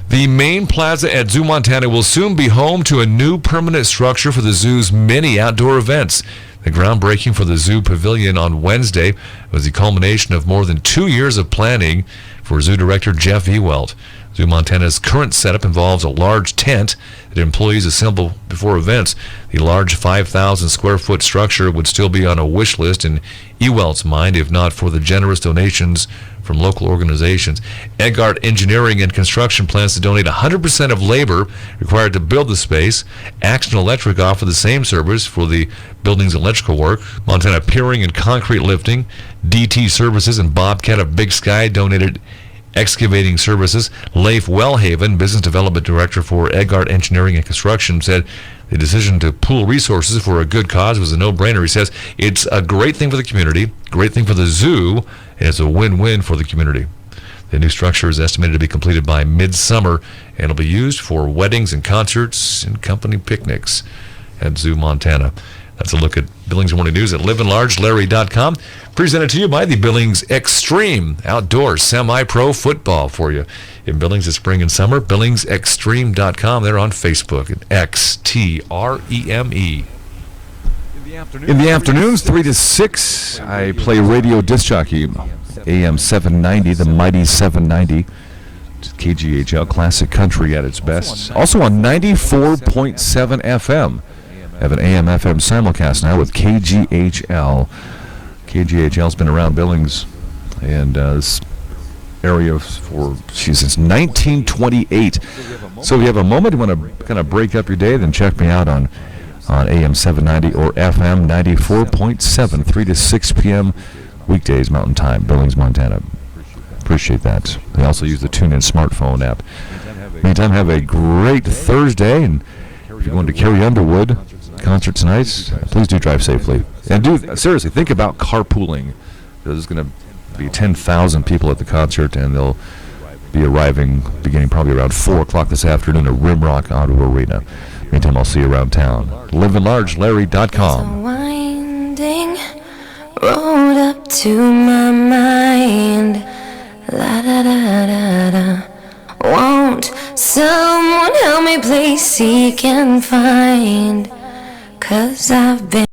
The main plaza at Zoo Montana will soon be home to a new permanent structure for the zoo's many outdoor events. The groundbreaking for the Zoo Pavilion on Wednesday was the culmination of more than 2 years of planning for Zoo Director Jeff Ewelt. Zoo Montana's current setup involves a large tent that employees assemble before events. The large 5,000 square foot structure would still be on a wish list in Ewelt's mind, if not for the generous donations from local organizations. Eggart Engineering and Construction plans to donate 100% of labor required to build the space. Action Electric offer the same service for the building's electrical work. Montana Piering and Concrete Lifting, DT Services, and Bobcat of Big Sky donated excavating services. Leif Wellhaven, Business Development Director for Eggart Engineering and Construction, said the decision to pool resources for a good cause was a no-brainer. He says it's a great thing for the community, great thing for the zoo, and it's a win-win for the community. The new structure is estimated to be completed by midsummer, and it'll be used for weddings and concerts and company picnics at Zoo Montana. That's a look at Billings Morning News at livinlargelarry.com. Presented to you by the Billings Extreme Outdoor Semi-Pro Football for you in Billings this spring and summer. BillingsExtreme.com. They're on Facebook at XTREME. In the afternoons, 3 to 6, I play radio disc jockey, AM 790, the mighty 790. KGHL, classic country at its best. Also on 94.7 FM. Have an AM/FM simulcast now with KGHL. KGHL's been around Billings and this area since 1928. So if you have a moment, you want to kind of break up your day, then check me out on AM 790 or FM 94.7, 3 to 6 p.m. weekdays, Mountain Time, Billings, Montana. Appreciate that. They also use the TuneIn smartphone app. Meantime, have a great Thursday, and if you're going to Carrie Underwood concert tonight, please do drive safely. And seriously, think about carpooling. There's going to be 10,000 people at the concert, and they'll be arriving beginning probably around 4 o'clock this afternoon at Rimrock Auto Arena. Meantime, I'll see you around town. LivinLargeLarry.com. Winding road up to my mind. La da da da da. Won't someone help me please seek and find? 'Cause I've been